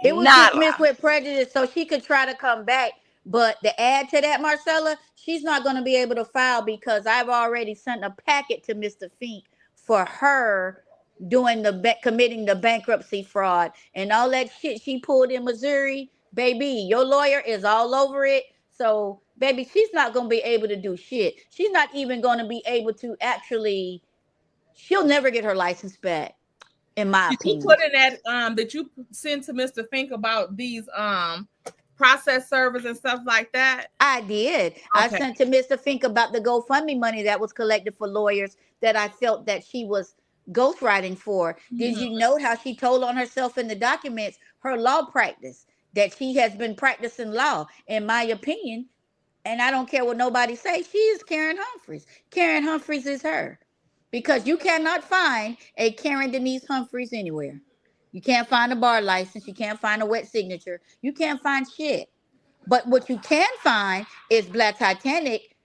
It was dismissed with prejudice so she could try to come back. But to add to that, Marcella, she's not going to be able to file because I've already sent a packet to Mr. Fink for her doing committing the bankruptcy fraud and all that shit she pulled in Missouri. Baby, your lawyer is all over it. So, baby, she's not going to be able to do shit. She's not even going to be able to actually, she'll never get her license back, in my opinion. You put in that you sent to Mr. Fink about these process servers and stuff like that? I did. Okay. I sent to Mr. Fink about the GoFundMe money that was collected for lawyers that I felt that she was ghostwriting for. Mm-hmm. Did you note how she told on herself in the documents her law practice, that she has been practicing law, in my opinion, and I don't care what nobody say, she is Karen Humphreys. Karen Humphreys is her. Because you cannot find a Karen Denise Humphreys anywhere. You can't find a bar license. You can't find a wet signature. You can't find shit. But what you can find is Black Titanic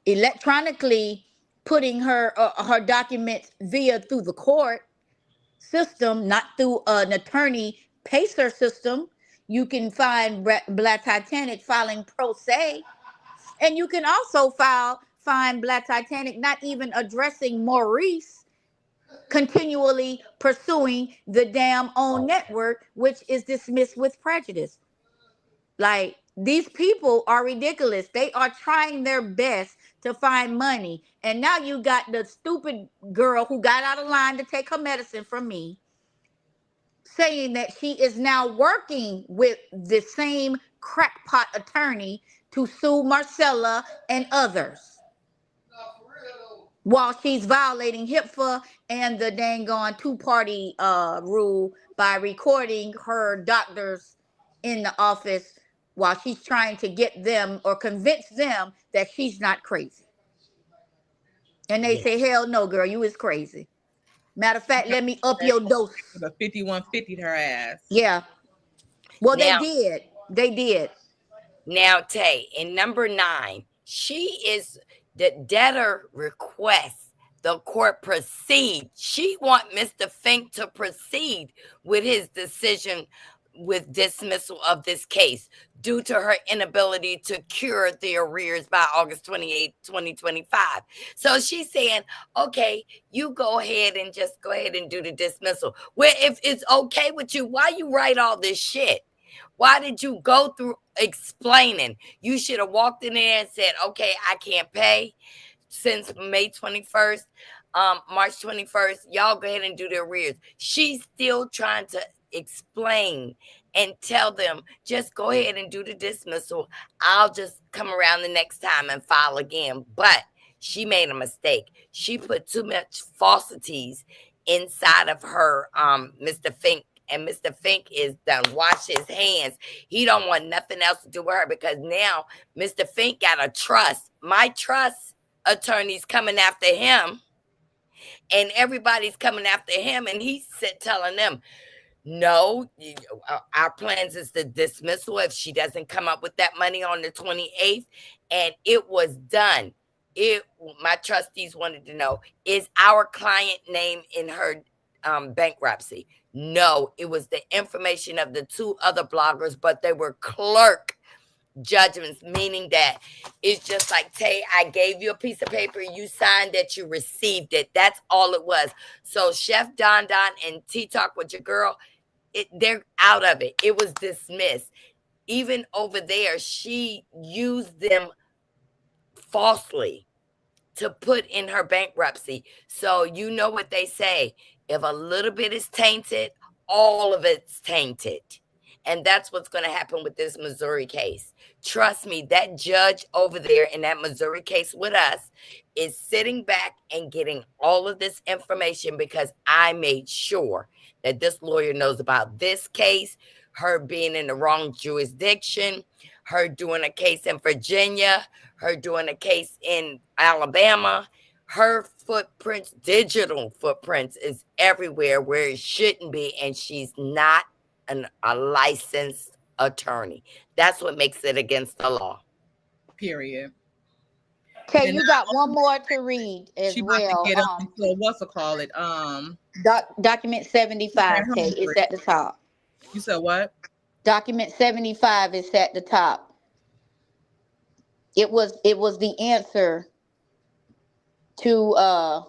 electronically putting her documents via through the court system, not through an attorney pacer system. You can find Black Titanic filing pro se, and you can also find Black Titanic not even addressing Maurice, continually pursuing the damn own network, which is dismissed with prejudice. Like, these people are ridiculous. They are trying their best to find money. And now you got the stupid girl who got out of line to take her medicine from me saying that she is now working with the same crackpot attorney to sue Marcella and others while she's violating HIPAA and the dang on two-party rule by recording her doctors in the office while she's trying to get them or convince them that she's not crazy. And they say, hell no, girl, you is crazy. Matter of fact, let me up your dose. The 5150 her ass. Yeah. Well, Now, they did. They did. Now, Tay, in number 9, she is the debtor requests the court proceed. She want Mr. Fink to proceed with his decision with dismissal of this case due to her inability to cure the arrears by August 28, 2025. So she's saying, okay, you go ahead and just go ahead and do the dismissal. Well, if it's okay with you, why you write all this shit? Why did you go through explaining? You should have walked in there and said, okay, I can't pay since May 21st, March 21st. Y'all go ahead and do the arrears. She's still trying to explain and tell them, just go ahead and do the dismissal. I'll just come around the next time and file again. But she made a mistake. She put too much falsities inside of her, Mr. Fink. And Mr. Fink is done wash his hands. He don't want nothing else to do with her because now Mr. Fink got a trust. My trust attorney's coming after him. And everybody's coming after him. And he's telling them, no, our plans is the dismissal if she doesn't come up with that money on the 28th. And it was done. My trustees wanted to know, is our client name in her bankruptcy? No, it was the information of the 2 other bloggers, but they were clerk judgments, meaning that it's just like, Tay, I gave you a piece of paper, you signed that you received it. That's all it was. So Chef Don and T-Talk with your girl, they're out of it. It was dismissed. Even over there, she used them falsely to put in her bankruptcy. So you know what they say. If a little bit is tainted, all of it's tainted. And that's what's going to happen with this Missouri case. Trust me, that judge over there in that Missouri case with us is sitting back and getting all of this information because I made sure that this lawyer knows about this case, her being in the wrong jurisdiction, her doing a case in Virginia, her doing a case in Alabama. Her footprints, digital footprints, is everywhere where it shouldn't be, and she's not a licensed attorney. That's what makes it against the law. Period. Okay, you got one more to read as she well. About to get up until, what's it called? Document 75. Okay, it's at the top. You said what? Document 75 is at the top. It was the answer to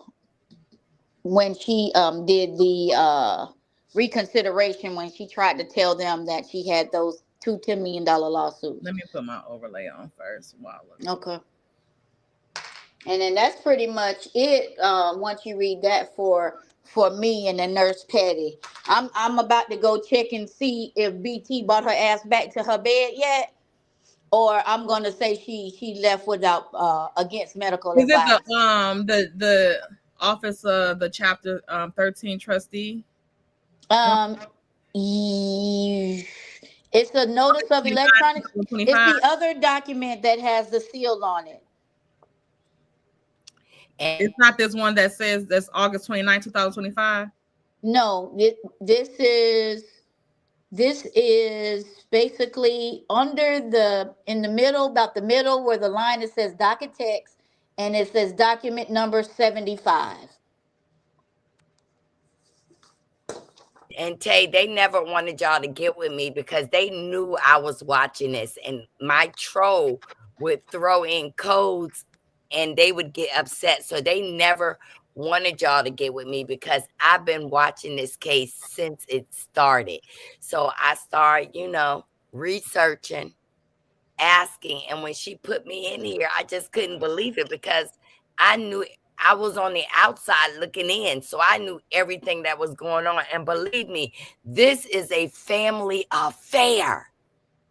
when she did the reconsideration, when she tried to tell them that she had those 2 $10 million lawsuits. Let me put my overlay on first. Okay. And then that's pretty much it. Once you read that for me and the Nurse Patty, I'm about to go check and see if BT brought her ass back to her bed yet. Or I'm gonna say she left without against medical advice. Is it the office of the chapter 13 trustee? It's a notice of electronic. It's the other document that has the seal on it. And it's not this one that says that's August 29, 2025. No, this is This is basically in the middle, about the middle where the line it says docket text, and it says document number 75. And Tay, they never wanted y'all to get with me because they knew I was watching this, and my troll would throw in codes and they would get upset. So they never wanted y'all to get with me because I've been watching this case since it started. So I started, researching, asking. And when she put me in here, I just couldn't believe it because I knew I was on the outside looking in. So I knew everything that was going on. And believe me, this is a family affair.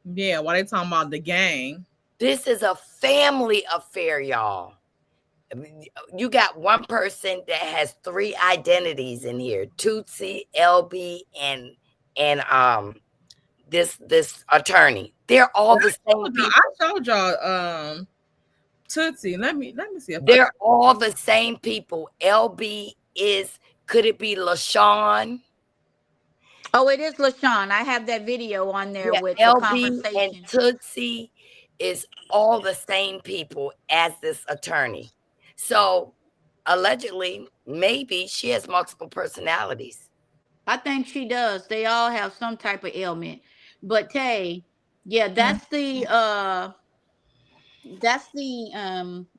Yeah, why they talking about the gang? This is a family affair, y'all. You got one person that has 3 identities in here: Tootsie, LB, and this attorney. They're all the same people. I showed y'all Tootsie. Let me see if they're all the same people. LB could it be LaShawn? Oh, it is LaShawn. I have that video on there with LB the conversation. and Tootsie is all the same people as this attorney. So allegedly, maybe she has multiple personalities. I think she does. They all have some type of ailment. But Tay, yeah, that's the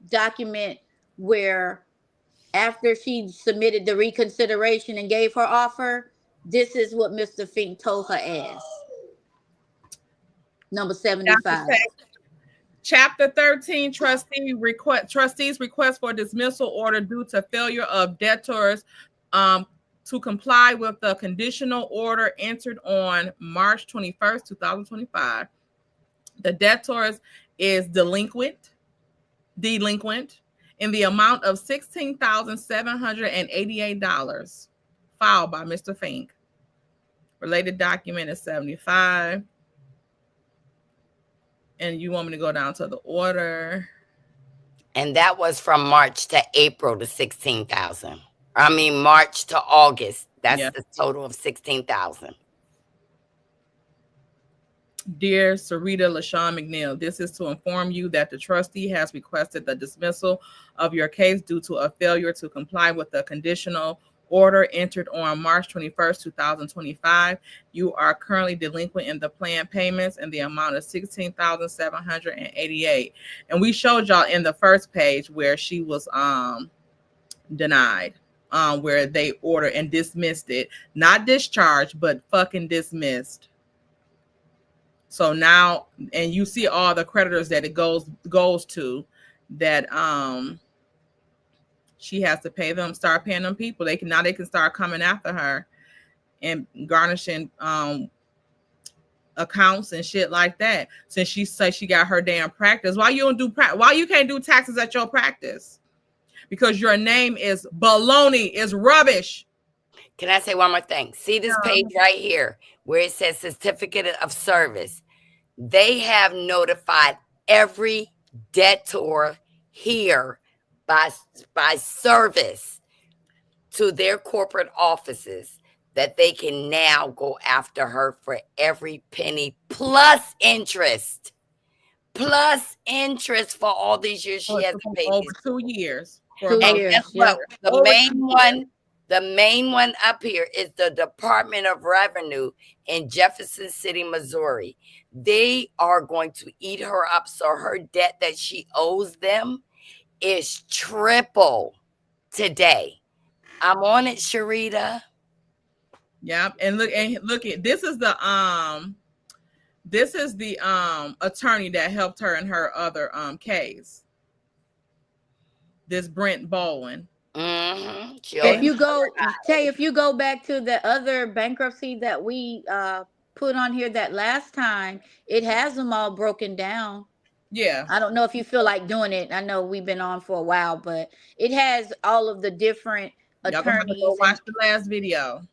document where after she submitted the reconsideration and gave her offer, this is what Mr. Fink told her as. Number 75. Chapter 13, trustees request for dismissal order due to failure of debtors to comply with the conditional order entered on March 21st, 2025. The debtors is delinquent in the amount of $16,788 filed by Mr. Fink. Related document is 75. And you want me to go down to the order? And that was from March to April to 16,000. I mean, March to August. That's the total of 16,000. Dear Sarita LaShawn McNeil, this is to inform you that the trustee has requested the dismissal of your case due to a failure to comply with the conditional order entered on March 21st, 2025. You are currently delinquent in the planned payments in the amount of $16,788. And we showed y'all in the first page where she was denied, where they ordered and dismissed it. Not discharged, but fucking dismissed. So now, and you see all the creditors that it goes to, that she has to pay them, start paying them people. They can start coming after her and garnishing accounts and shit like that. Since she says she got her damn practice, why you can't do taxes at your practice? Because your name is baloney, is rubbish. Can I say one more thing? See this page right here where it says certificate of service. They have notified every debtor here by service to their corporate offices that they can now go after her for every penny plus interest for all these years she has paid. Over 2 years. And guess what? The main one up here is the Department of Revenue in Jefferson City, Missouri. They are going to eat her up. So her debt that she owes them is triple today. I'm on it, Sharita. Yep. And look at this is the attorney that helped her in her other case. This Brent Bowen. Mm-hmm. If you go back to the other bankruptcy that we put on here that last time, it has them all broken down. Yeah. I don't know if you feel like doing it. I know we've been on for a while, but it has all of the different attorneys. Go watch the last video.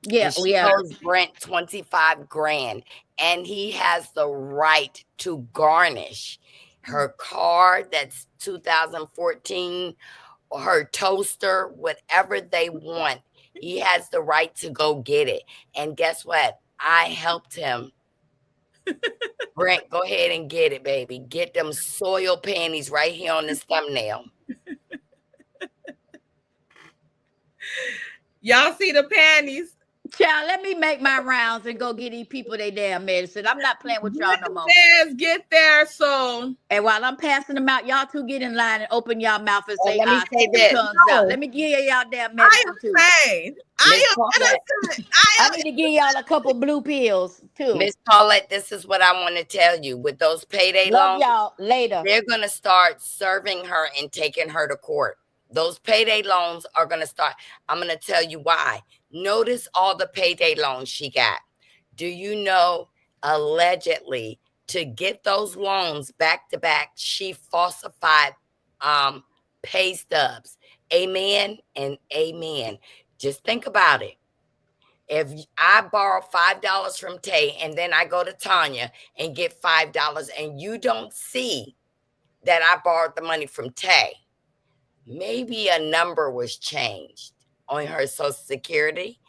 Yeah, she owes Brent $25,000, and he has the right to garnish her car. That's 2014. Her toaster, whatever they want, he has the right to go get it. And guess what? I helped him. Brent, go ahead and get it, baby. Get them soil panties right here on this thumbnail. Y'all see the panties? Child, let me make my rounds and go get these people their damn medicine. I'm not playing with y'all no more. Get there. So, and while I'm passing them out, y'all two get in line and open y'all mouth and say, let me say the this. tongues out. Let me give y'all damn medicine too. I need to give y'all a couple blue pills too. Miss Paulette, this is what I want to tell you. With those payday Love loans, y'all later. They're going to start serving her and taking her to court. Those payday loans are going to start. I'm going to tell you why. Notice all the payday loans she got. Do you know, allegedly, to get those loans back to back, she falsified pay stubs. Amen and amen. Just think about it. If I borrow $5 from Tay and then I go to Tanya and get $5 and you don't see that I borrowed the money from Tay, maybe a number was changed on her Social Security.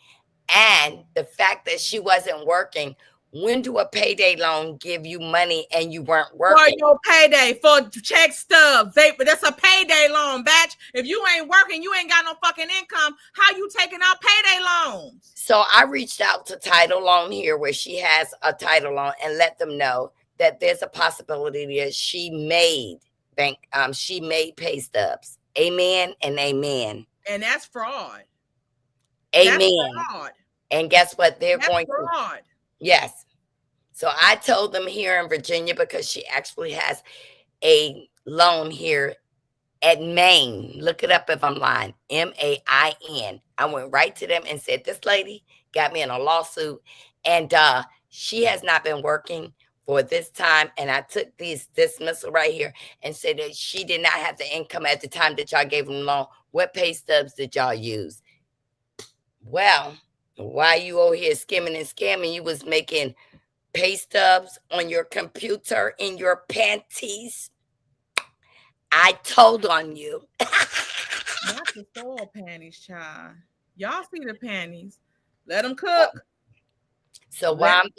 And the fact that she wasn't working, when do a payday loan give you money and you weren't working? For your payday, for check stubs. That's a payday loan, batch. If you ain't working, you ain't got no fucking income. How you taking out payday loans? So I reached out to Title Loan here where she has a title loan and let them know that there's a possibility that she made pay stubs. Amen and amen. And that's fraud. Amen. That's fraud. And guess what? That's fraud. To. Yes. So I told them here in Virginia, because she actually has a loan here at Maine. Look it up if I'm lying. MAIN. I went right to them and said, this lady got me in a lawsuit. And she has not been working for this time. And I took these dismissal right here and said that she did not have the income at the time that y'all gave them the loan. What pay stubs did y'all use? Well, while you over here skimming and scamming, you was making pay stubs on your computer in your panties. I told on you. Not the soil panties, child. Y'all see the panties. Let them cook. So while I'm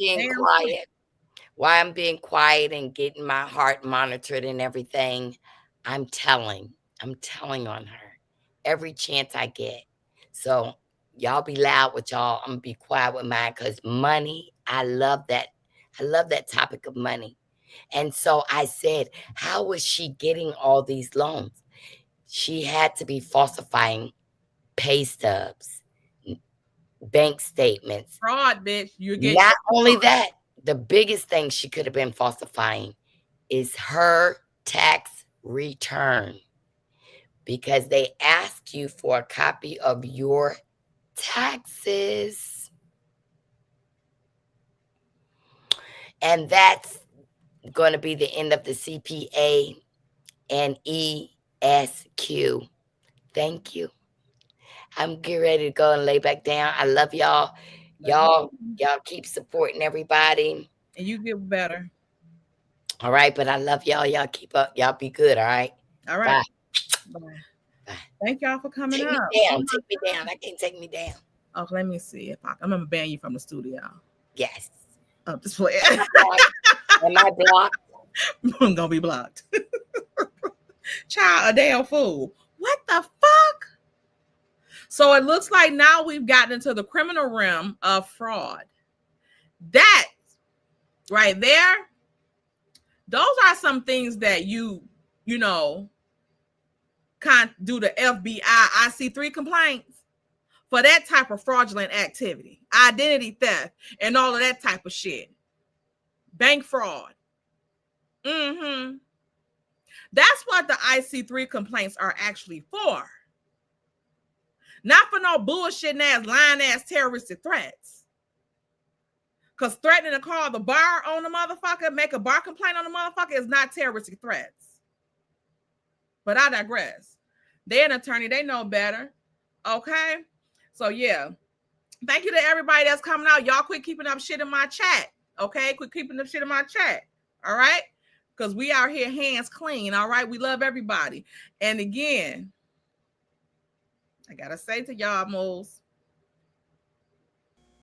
being quiet and getting my heart monitored and everything, I'm telling on her every chance I get. So y'all be loud with y'all. I'm gonna be quiet with mine, because money, I love that. I love that topic of money. And so I said, how was she getting all these loans? She had to be falsifying pay stubs, bank statements. Fraud, bitch. Not only that, the biggest thing she could have been falsifying is her tax return, because they ask you for a copy of your taxes. And that's going to be the end of the CPA and ESQ. Thank you. I'm getting ready to go and lay back down. I love y'all. Y'all keep supporting everybody. And you get better. All right, but I love y'all. Y'all keep up. Y'all be good, all right? All right. Bye. Bye. Thank y'all for coming Take up. me down. Take me down. I can't take me down. Oh, let me see if I'm gonna ban you from the studio. Yes. Oh, this way. Am I blocked? I'm gonna be blocked. Child, a damn fool. What the fuck? So it looks like now we've gotten into the criminal realm of fraud. That right there, those are some things that you know, can't do the FBI IC3 complaints for that type of fraudulent activity, identity theft, and all of that type of shit. Bank fraud. That's what the IC3 complaints are actually for. Not for no bullshit ass, lying ass terroristic threats. Because threatening to call the bar on the motherfucker, make a bar complaint on the motherfucker is not terroristic threats. But I digress. They're an attorney. They know better. Okay? So, yeah. Thank you to everybody that's coming out. Y'all quit keeping up shit in my chat. Okay? Quit keeping up shit in my chat. All right? Because we out here hands clean. All right? We love everybody. And again, I got to say to y'all, moles,